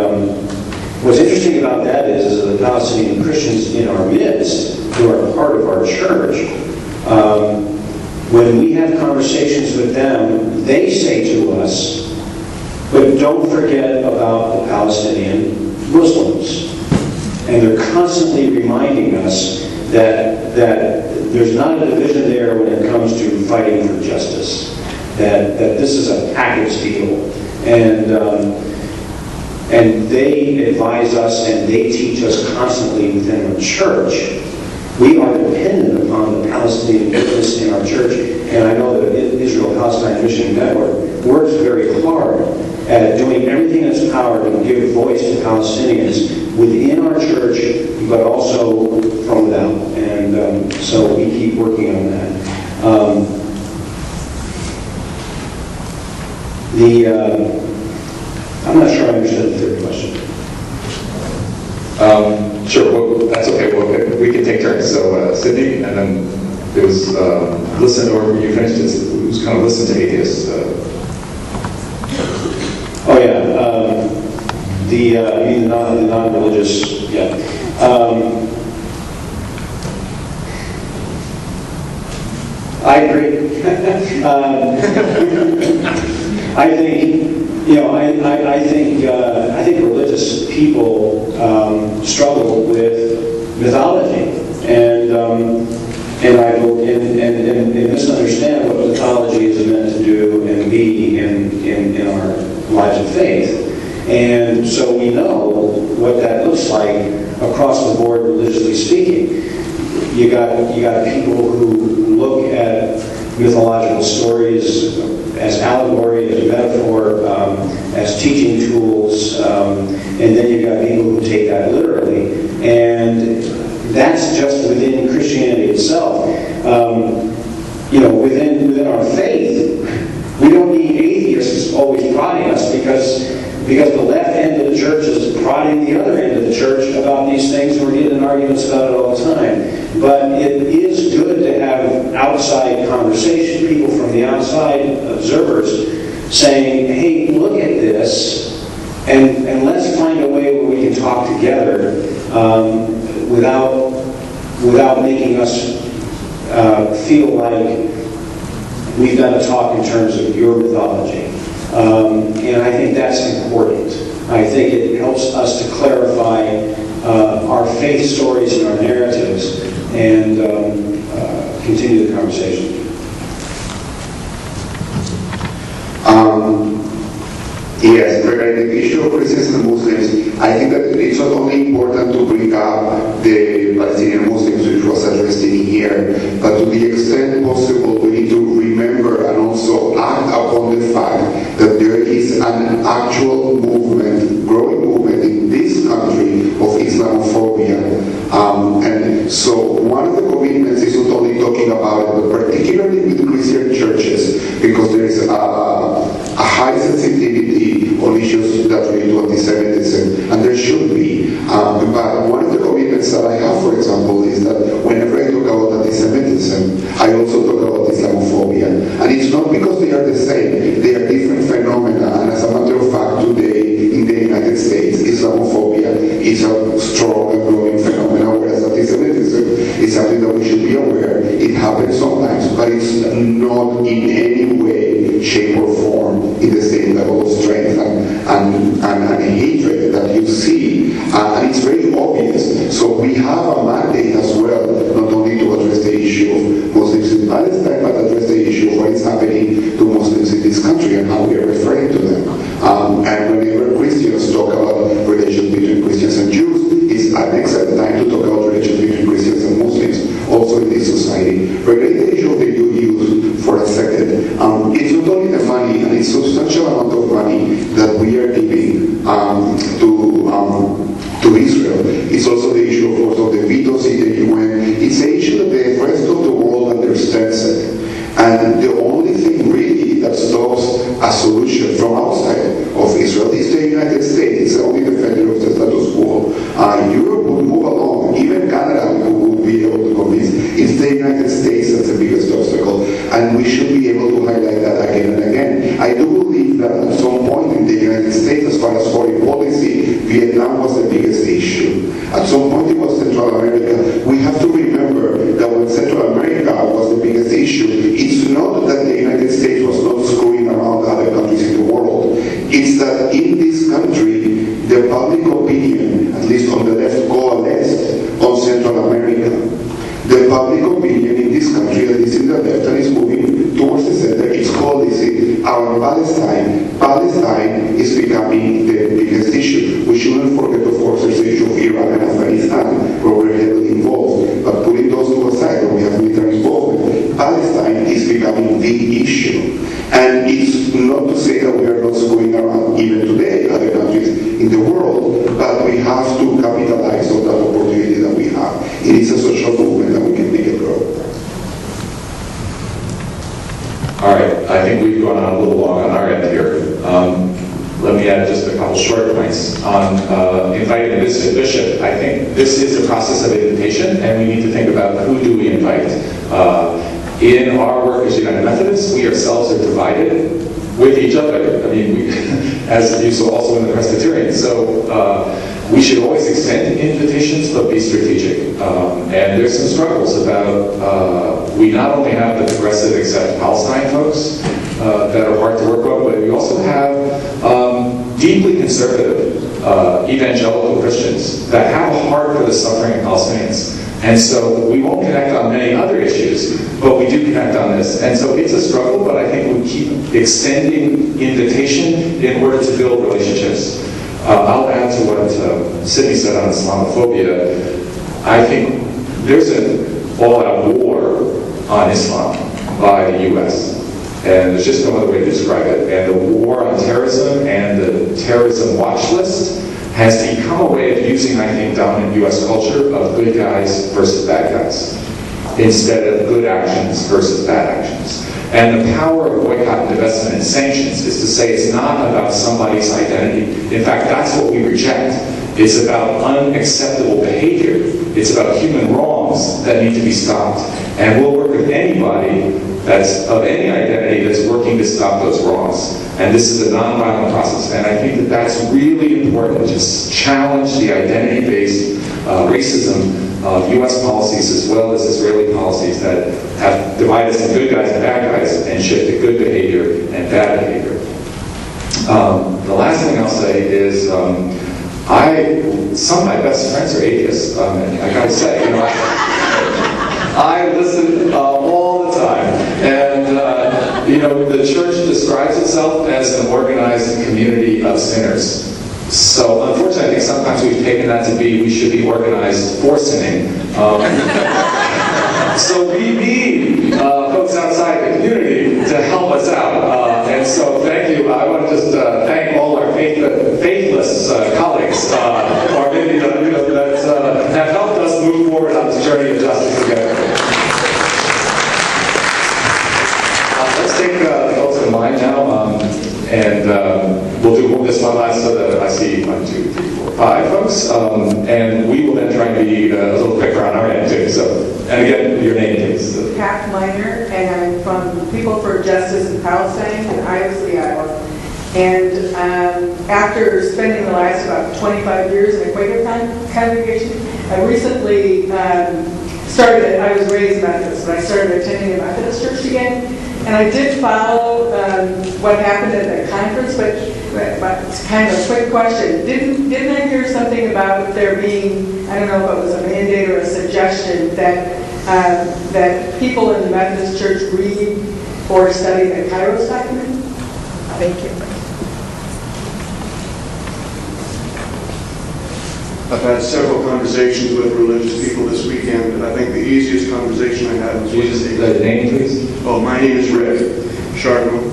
S3: What's interesting about that is the Palestinian Christians in our midst, who are part of our church, when we have conversations with them, they say to us, but don't forget about the Palestinian Muslims. And they're constantly reminding us that there's not a division there when it comes to fighting for justice, that this is a package deal. And they advise us and they teach us constantly within our church. We are dependent upon the Palestinian witness in our church. And I know that Israel-Palestine Mission Network works very hard at doing everything in its power to give voice to Palestinians within our church, but also from without. And so we keep working on that. I'm not sure I understood the third question.
S1: Sure, well, that's okay. Well, we can take turns. So, Sydney, and then it was listen, or you finished this. It was kind of listen to atheists.
S3: Oh yeah, you mean the non-religious? Yeah. I agree. I think. I think religious people struggle with mythology and misunderstand what mythology is meant to do and be in our lives of faith. And so we know what that looks like across the board, religiously speaking. You got people who look at mythological stories as allegory, as metaphor, as teaching tools, and then you've got people who take that literally. And that's just within Christianity itself. Within our faith, we don't need atheists always prodding us because the left end of the church is prodding the other end of the church about these things, and we're getting in arguments about it all the time. But it is good to have outside conversation, people from the outside, observers, saying, hey, look at this, and let's find a way where we can talk together without making us feel like we've got to talk in terms of your mythology. And I think that's important. I think it helps us to clarify our faith stories and our narratives and continue the conversation.
S2: Yes, regarding the issue of Christians and Muslims, I think that it's not only important to bring up the Palestinian Muslims, which was addressed in here, but to the extent possible, we need to remember and also act upon the fact that there is an actual movement, growing movement in this country of Islamophobia. And so one of the commitments is not only talking about it, but particularly with Christian churches, because there is a high sensitivity on issues that relate to anti-Semitism, and there should be. But one of the commitments that I have, for example, is that whenever I talk about anti-Semitism, I also talk about Islamophobia. And it's not because they are the same, they are different phenomena. And as a matter of fact, today in the United States, Islamophobia is a strong and growing phenomenon, whereas anti-Semitism is something that we should be aware. It happens sometimes, but it's not in any way, shape, or form in the same level of strength and hatred that you see. And it's very obvious. So we have a mandate as well, not only to address the issue of Muslims in Palestine, but address the issue of what is happening to Muslims in this country and how we are referring to them. And whenever Christians talk about relations between Christians and Jews, it's an excellent time to talk about relations between Christians and Muslims, also in this society. Regarding the issue of the youth for a second, it's not only the money, and it's a substantial amount of money that we are giving to Israel. It's also the issue, of course, of the vetoes in the UN. It's the issue that the rest of the world understands it. And the only thing really that stops a solution from outside of Israel is the United States. It's the only defender of the status quo. Europe will move along. Even Canada will be able to convince. It's the United States that's the biggest obstacle. And we should be able to highlight that again and again. I do believe that at some point in the United States, as far as foreign policy, Vietnam was the The public opinion in this country, at least in the left, and is moving towards the center. It's called, our Palestine. Palestine is becoming the biggest issue. We shouldn't forget, of course, the issue of Iraq and Afghanistan, where we're heavily involved. But putting those to aside, where we have military involvement, Palestine is becoming the issue. And it's not to say that we are not going around, even today, other countries in the world, but we have to capitalize on that opportunity that we have. It is a social movement that we can make it grow.
S1: All right, I think we've gone on a little long on our end here. Let me add just a couple short points on inviting this bishop. I think this is a process of invitation, and we need to think about who do we invite. In our work as United Methodists, we ourselves are divided with each other. I mean, as you saw also in the Presbyterian. So we should always extend invitations, but be strategic. And there's some struggles about, we not only have the progressive accept Palestine folks that are hard to work with, but we also have deeply conservative evangelical Christians that have a heart for the suffering of Palestinians. And so we won't connect on many other issues, but we do connect on this. And so it's a struggle, but I think we keep extending invitation in order to build relationships. I'll add to what Sydney said on Islamophobia. I think there's an all-out war on Islam by the U.S., and there's just no other way to describe it. And the war on terrorism and the terrorism watch list has become a way of using, I think, dominant U.S. culture of good guys versus bad guys, instead of good actions versus bad actions. And the power of boycott and divestment and sanctions is to say it's not about somebody's identity. In fact, that's what we reject. It's about unacceptable behavior. It's about human wrongs that need to be stopped. And we'll work with anybody that's of any identity that's working to stop those wrongs. And this is a nonviolent process. And I think that that's really important, to challenge the identity-based racism of U.S. policies as well as Israeli policies that have divided us into good guys and bad guys and shifted good behavior and bad behavior. The last thing I'll say is some of my best friends are atheists. And I gotta say, I listen all the time. And, the church describes itself as an organized community of sinners. So unfortunately, I think sometimes we've taken that to be, we should be organized for sinning. So we need folks outside the community to help us out. And so thank you. I want to just thank all our faithless colleagues, or maybe that have helped us move forward on this journey of justice together. Let's take folks in mind now, and we'll do this one last so that I see 1, 2, 3, 4, 5 folks, and we will then try and be a little quicker on our end too. So, and again, your name please.
S8: Pat Miner, and I'm from People for Justice in Palestine in Iowa, Iowa. And after spending the last about 25 years in a Quaker congregation, I recently I was raised Methodist, but I started attending a Methodist church again. And I did follow what happened at that conference, but it's kind of a quick question. Didn't I hear something about there being, I don't know if it was a mandate or a suggestion, that people in the Methodist church read or study the Kairos document? Thank you.
S9: I've had several conversations with religious people this weekend, and I think the easiest conversation I had was with
S1: the name, please.
S9: Oh, my name is Rick Chardon.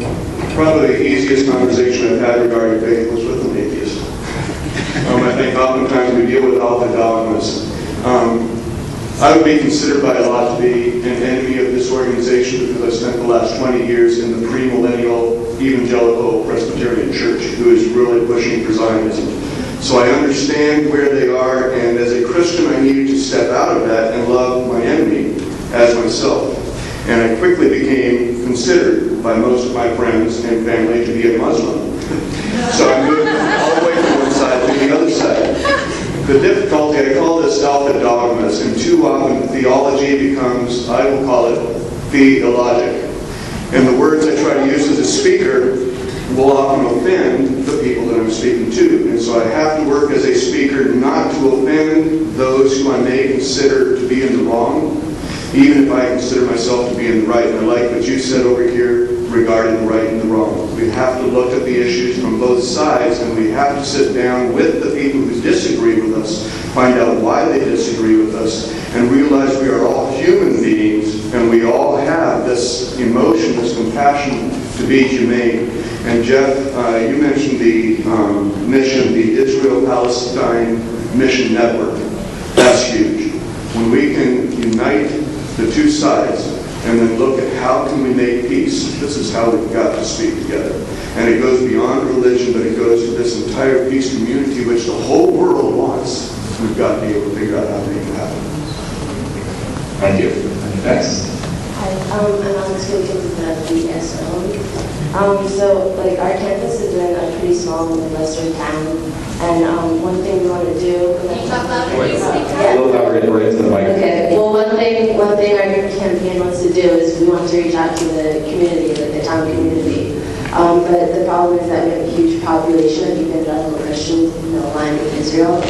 S9: Probably the easiest conversation I've had regarding faith was with an atheist. I think oftentimes we deal with alpha dogmas. I would be considered by a lot to be an enemy of this organization because I spent the last 20 years in the premillennial evangelical Presbyterian church, who is really pushing for Zionism. So I understand where they are, and as a Christian, I needed to step out of that and love my enemy as myself. And I quickly became considered by most of my friends and family to be a Muslim. So I moved all the way from one side to the other side. The difficulty, I call this alpha dogmas, and too often theology becomes, I will call it, theologic. And the words I try to use as a speaker will often offend the people that I'm speaking to. And so I have to work as a speaker not to offend those who I may consider to be in the wrong, even if I consider myself to be in the right. And I like what you said over here regarding the right and the wrong. We have to look at the issues from both sides, and we have to sit down with the people who disagree with us, find out why they disagree with us, and realize we are all human beings, and we all have this emotion, this compassion to be humane. And Jeff, you mentioned the mission, the Israel-Palestine Mission Network. That's huge. When we can unite the two sides and then look at how can we make peace, this is how we've got to speak together. And it goes beyond religion, but it goes to this entire peace community, which the whole world wants. We've got to be able to figure out how to make it happen.
S1: Thank you. Next.
S10: Hi, I'm Alex Wilkins with the BSO. So, like, our campus is in a pretty small Midwestern town, and one thing we want to do...
S11: Can you talk louder, please?
S10: Yeah.
S1: A little louder, right into the mic.
S10: Okay, well, one thing our campaign wants to do is we want to reach out to the community, like the town community. But the problem is that we have a huge population of evangelical Christians, aligned with Israel.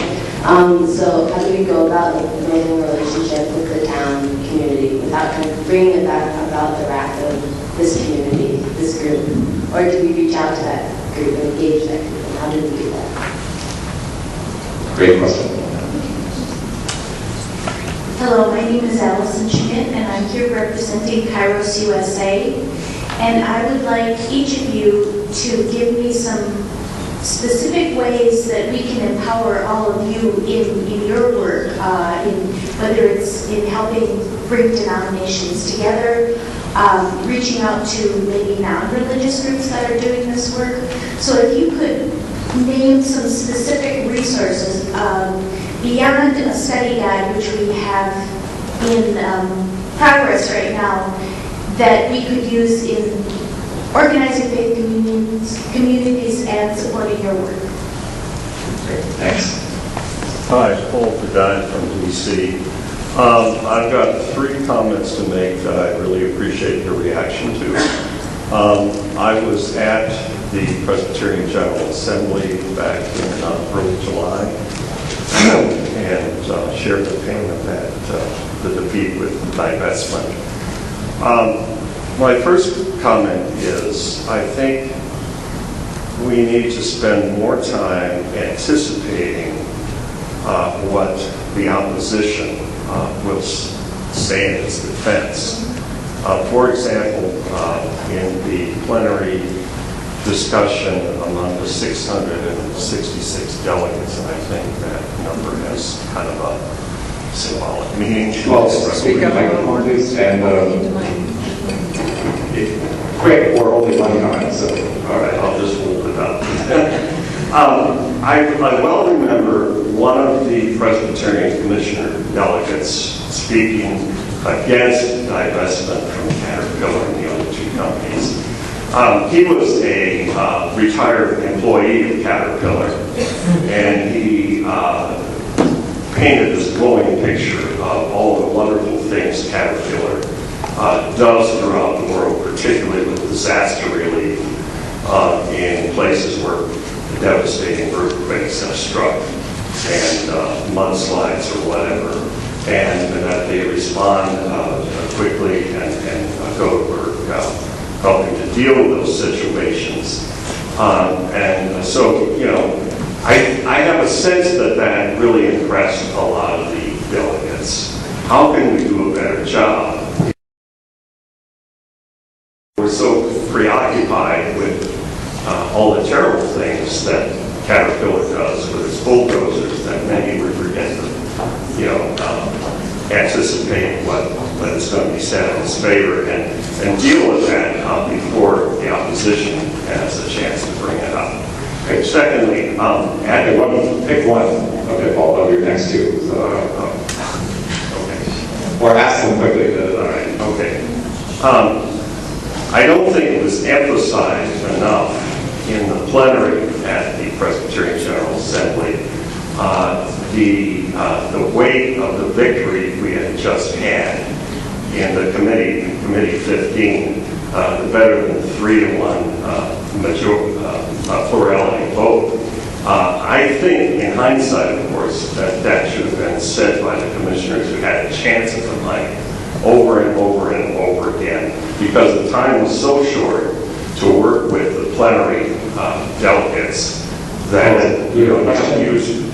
S10: So how do we go about building a relationship with the town community without kind of bringing it back about the wrath of this community, this group? Or do we reach out to that group and engage that group? And how do we do that?
S1: Great question.
S12: Hello, my name is Allison Schmidt, and I'm here representing Kairos USA. And I would like each of you to give me some specific ways that we can empower all of you in your work, whether it's in helping bring denominations together, reaching out to maybe non-religious groups that are doing this work. So if you could name some specific resources beyond a study guide, which we have in progress right now, that we could use in organizing faith communities and supporting your work.
S1: Great. Thanks.
S13: Hi, Paul Padine from DC. I've got 3 comments to make that I really appreciate your reaction to. I was at the Presbyterian General Assembly back in early July and shared the pain of that, the defeat with divestment. My first comment is I think we need to spend more time anticipating what the opposition will say in its defense. For example, in the plenary discussion among the 666 delegates, and I think that number has kind of a symbolic meaning.
S1: Well, speak up, microphone, please, and quick, we're only running on it, so.
S13: All right, I'll just hold it up. I well remember one of the Presbyterian Commissioner delegates speaking against divestment from Caterpillar and the other 2 companies. He was a retired employee of Caterpillar, and he painted this glowing picture of all the wonderful things Caterpillar does throughout the world, particularly with disaster relief in places where devastating earthquakes have struck and mudslides or whatever, and that they respond quickly and go to work helping to deal with those situations. And so, I have a sense that really impressed a lot of the delegates. How can we do a better job? We're so preoccupied with all the terrible things that Caterpillar does with its bulldozers that many would forget to, anticipate what is going to be said in its favor and deal with that before the opposition has a chance to bring it up. Okay, secondly,
S1: pick one. Okay, Paul, of your next 2. So, okay. Or ask them quickly.
S13: All right, okay. I don't think it was emphasized enough in the plenary at the Presbyterian General Assembly the weight of the victory we had just had in the Committee 15, the better than 3-to-1 plurality vote. I think, in hindsight, of course, that should have been said by the commissioners who had a chance at the mic over and over and over again, because the time was so short to work with the plenary delegates that, you know, just use.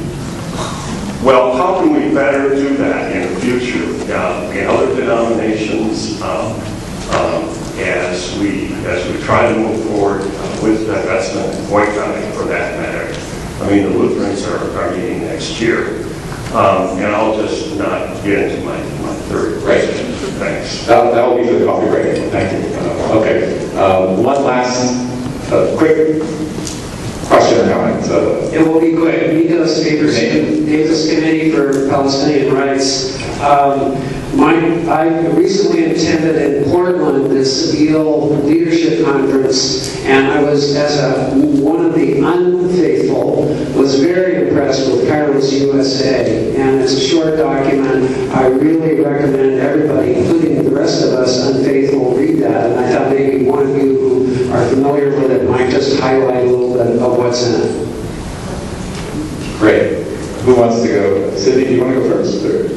S13: Well, how can we better do that in the future in other denominations as we try to move forward with divestment and boycotting, for that matter? I mean, the Lutherans are meeting next year. And I'll just not get into my third question. Thanks.
S1: That will be for the coffee break. Thank you. Okay. One last quick question or comment.
S11: It will be quick. Nikos Peterson, Davis Committee for Palestinian Rights. I recently attended in Portland the Seville Leadership Conference, and I was, as one of the unfaithful, was very impressed with Kairos USA. And it's a short document. I really recommend everybody, including the rest of us unfaithful, read that. And I thought maybe one of you who are familiar with it might just highlight a little bit of what's in it.
S1: Great. Who wants to go? Sydney, do you want to go first? Or?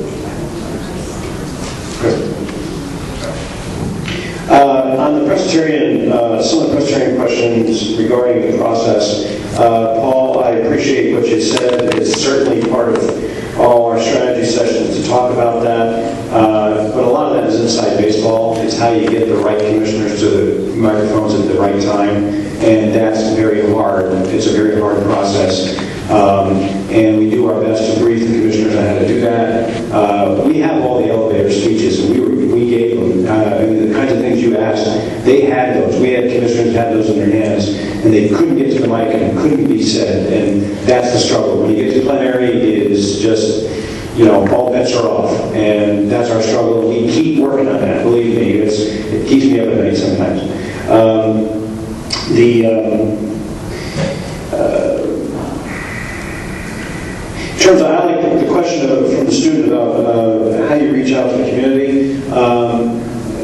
S3: On the Presbyterian, some of the Presbyterian questions regarding the process, Paul, I appreciate what you said. It's certainly part of all our strategy sessions to talk about that. But a lot of that is inside baseball. It's how you get the right commissioners to the microphones at the right time. And that's very hard. It's a very hard process. And we do our best to brief the commissioners on how to do that. We have all the elevator speeches, and we gave them. And the kinds of things you asked, they had those. We had commissioners who had those in their hands, and they couldn't get to the mic and couldn't be said. And that's the struggle. When you get to plenary, it is just, you know, all bets are off. And that's our struggle. We keep working on that. Believe me, it keeps me up at night sometimes. In terms of, I like the question from the student about how you reach out to the community.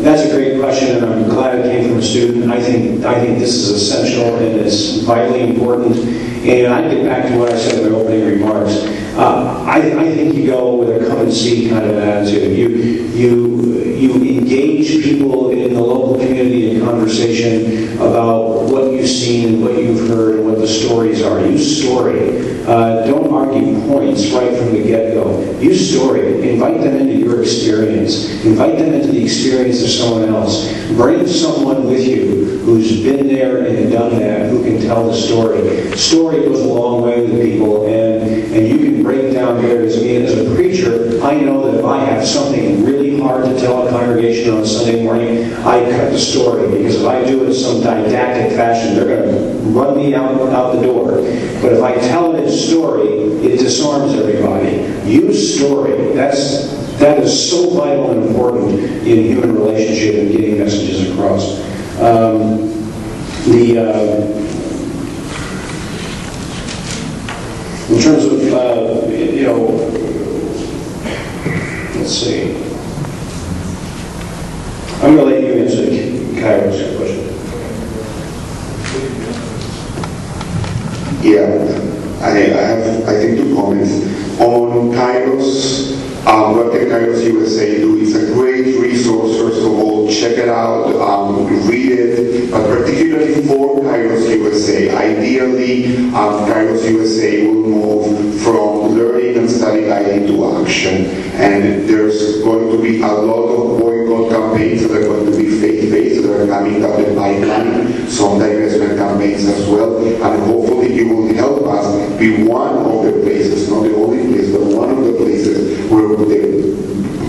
S3: That's a great question, and I'm glad it came from a student. I think this is essential and it's vitally important. And I get back to what I said in my opening remarks. I think you go with a come and see kind of an attitude. You engage people in the local community in conversation about what you've seen and what you've heard and what the stories are. Use story. Don't argue points right from the get-go. Use story. Invite them into your experience. Invite them into the experience of someone else. Bring someone with you who's been there and done that, who can tell the story. Story goes a long way with people, and you can break down barriers. I mean, as a preacher, I know that if I have something really hard to tell a congregation on a Sunday morning, I cut the story, because if I do it in some didactic fashion, they're going to run me out the door. But if I tell it in story, it disarms everybody. Use story. That is so vital and important in human relationship and getting messages across. In terms of, let's see. I'm going to let you answer Kairos' question.
S2: Yeah, I think 2 comments. On Kairos, what can Kairos USA do? It's a great resource, first of all. Check it out, read it, but particularly for Kairos USA. Ideally, Kairos USA will move from learning and study guide into action. And there's going to be a lot of boycott campaigns that are going to be faith-based, that are coming up the pipeline, some divestment campaigns as well. And hopefully you will help us be one of the places, not the only place, but one of the places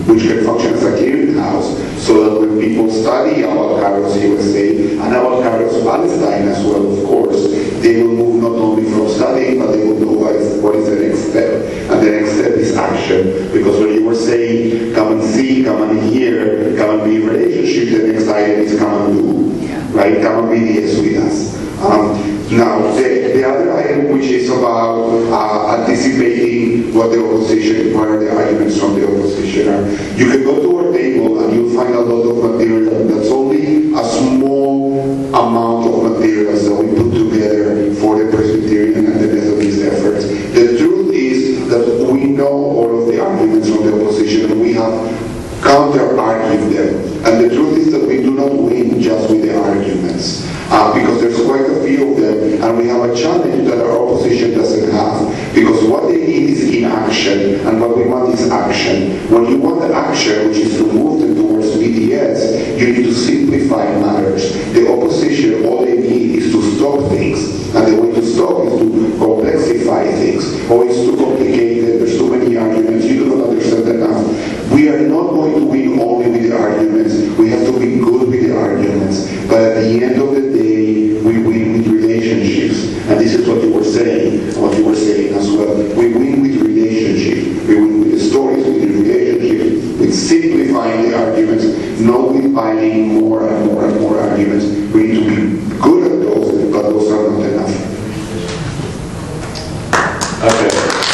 S2: which can function as a clearinghouse, so that when people study about Kairos USA and about Kairos Palestine as well, of course, they will move not only from studying, but they will know what is the next step. And the next step is action. Because when you were saying, come and see, come and hear, come and be in relationship, the next item is come and do. Right? Come and be yes with us. Now, the other item, which is about anticipating what the opposition, what are the arguments from the opposition are. You can go to our table and you'll find a lot of material. That's only a small amount of materials that we put together for the Presbyterian and the Methodist efforts. The truth is that we know all of the arguments from the opposition, and we have counter-argued them. And the truth is that we do not win just with the arguments. Because there's quite a few of them, and we have a challenge that our opposition doesn't have. Because what they need is inaction, and what we want is action. When you want the action, which is to move them towards BDS, you need to simplify matters. The opposition, all they need is to stop things. And the way to stop is to complexify things. Oh, it's too complicated, there's too many arguments, you do not understand enough. We are not going to win only with the arguments. We have to be good with the arguments. But at the end of the day, we win with relationships. And this is what you were saying as well. We win with relationships. We win with the stories, with the relationships, with simplifying the arguments, not with piling more and more and more arguments. We need to be good at those, but those are not enough.
S1: Okay,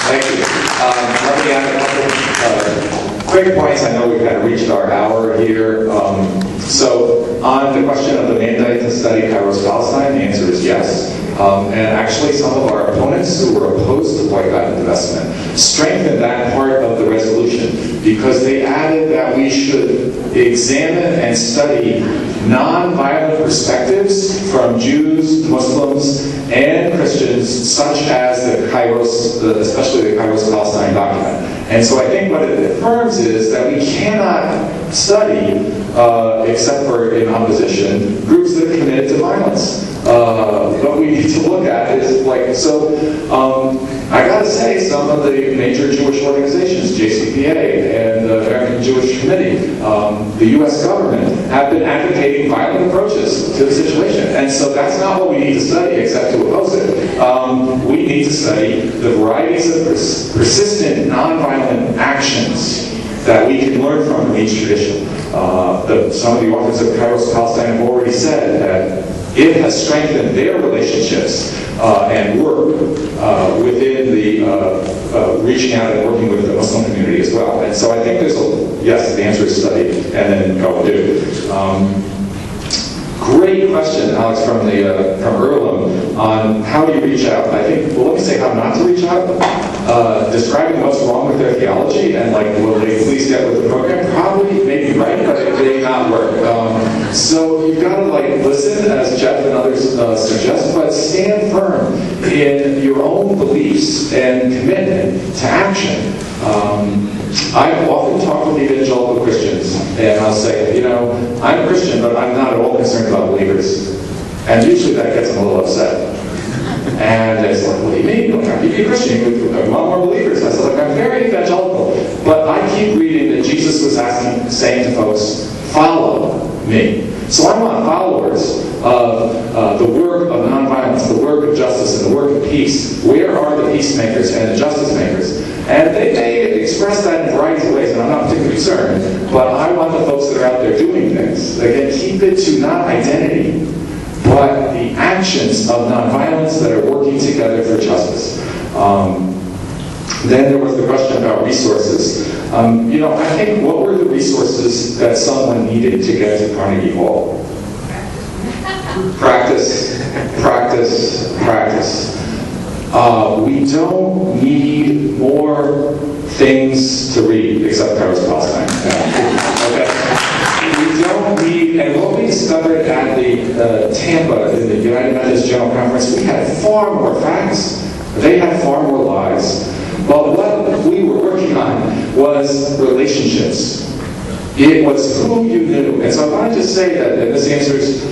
S1: thank you. Let me add a couple quick points. I know we've kind of reached our hour here. So on the question of the mandate to study Kairos Palestine, the answer is yes. And actually some of our opponents who were opposed to boycott and divestment strengthened that part of the resolution because they added that we should examine and study non-violent perspectives from Jews, Muslims, and Christians, such as the Kairos, especially the Kairos Palestine document. And so I think what it affirms is that we cannot study, except for in opposition, groups that are committed to violence. What we need to look at is I gotta say, some of the major Jewish organizations, JCPA and the American Jewish Committee, the U.S. government, have been advocating violent approaches to the situation. And so that's not what we need to study, except to oppose it. We need to study the varieties of persistent nonviolent actions that we can learn from each tradition. Some of the authors of Kairos Palestine have already said that it has strengthened their relationships and work within the reaching out and working with the Muslim community as well. And so I think yes, the answer is study and then go and do. Great question, Alex, from Earlham on how do you reach out. I think, well, let me say how not to reach out. Describing what's wrong with their theology and will they please get with the program? Probably, maybe right, but it may not work. So you've got to listen, as Jeff and others suggest, but stand firm in your own beliefs and commitment to action. I often talk with evangelical Christians, and I'll say, I'm a Christian, but I'm not at all concerned about believers. And usually that gets them a little upset. And it's like, what do you mean? You be a Christian, you want more believers. I said, I'm very evangelical, but I keep reading that Jesus was saying to folks, follow me. So I want followers of the work of nonviolence, the work of justice, and the work of peace. Where are the peacemakers and the justice makers? And they may express that in a variety of ways, and I'm not particularly concerned, but I want the folks that are out there doing things. Again, keep it to not identity, but the actions of nonviolence that are working together for justice. Then there was the question about resources. I think what were the resources that someone needed to get to Carnegie Hall? Practice, practice, practice. We don't need more things to read except Kairos Palestine. Okay. We don't need, and what we discovered at the Tampa, in the United Methodist General Conference, we had far more facts. They had far more lies. But what we were working on was relationships. It was who you knew. And so I wanted to say that, and this answers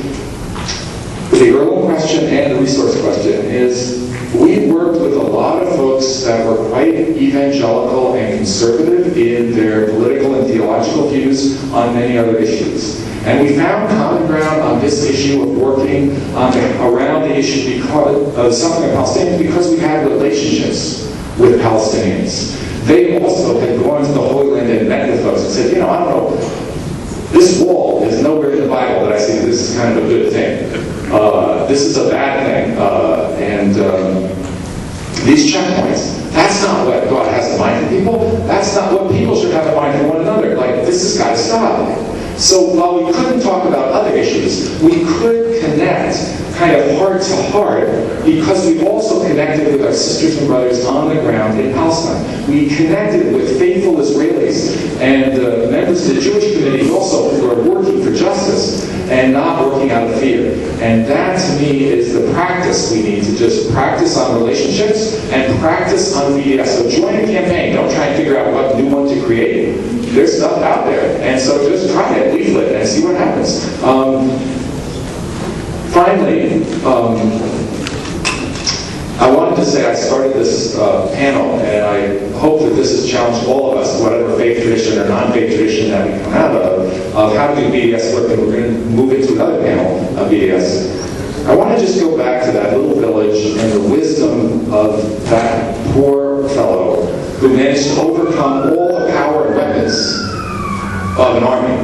S1: the Earl question and the resource question, is we worked with a lot of folks that were quite evangelical and conservative in their political and theological views on many other issues. And we found common ground on this issue of working around the issue of something of Palestinians because we had relationships with Palestinians. They also had gone to the Holy Land and met with folks and said, I don't know, this wall is nowhere in the Bible that I see this is kind of a good thing. This is a bad thing. These checkpoints, that's not what God has in mind for people. That's not what people should have in mind for one another. This has got to stop. So while we couldn't talk about other issues, we could connect kind of heart to heart because we also connected with our sisters and brothers on the ground in Palestine. We connected with faithful Israelis and members of the Jewish community also who are working and not working out of fear. And that, to me, is the practice we need to just practice on relationships and practice on VDS. So join the campaign. Don't try and figure out what new one to create. There's stuff out there. And so just try it, leaflet, and see what happens. Finally, I wanted to say I started this panel, and I hope that this has challenged all of us, whatever faith tradition or non-faith tradition that we come out of how to do BDS work, and we're going to move into another panel of BDS. I want to just go back to that little village and the wisdom of that poor fellow who managed to overcome all the power and weapons of an army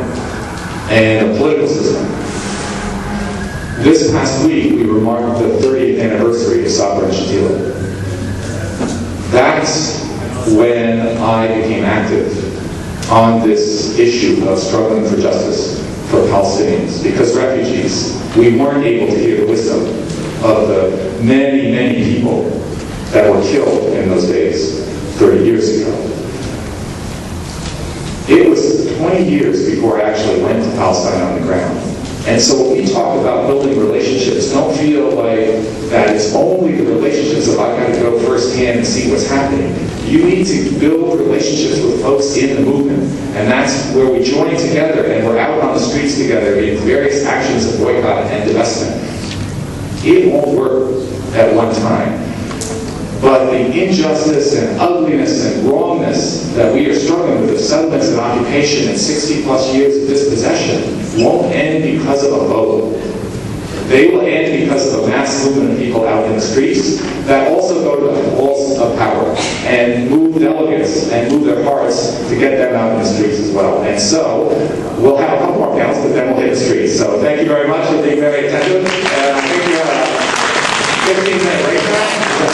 S1: and a political system. This past week, we remarked the 30th anniversary of Sabra and Shatila. That's when I became active on this issue of struggling for justice for Palestinians. Because refugees, we weren't able to hear the wisdom of the many, many people that were killed in those days 30 years ago. It was 20 years before I actually went to Palestine on the ground. And so when we talk about building relationships, don't feel like that it's only the relationships that I've got to go firsthand and see what's happening. You need to build relationships with folks in the movement. And that's where we join together and we're out on the streets together in various actions of boycott and divestment. It won't work at one time. But the injustice and ugliness and wrongness that we are struggling with, of settlements and occupation and 60 plus years of dispossession, won't end because of a vote. They will end because of a mass movement of people out in the streets that also go to the halls of power and move delegates and move their hearts to get them out in the streets as well. And so we'll have a couple more panels, but then we'll hit the streets. So thank you very much for being very attentive. And I think we have a 15-minute break now.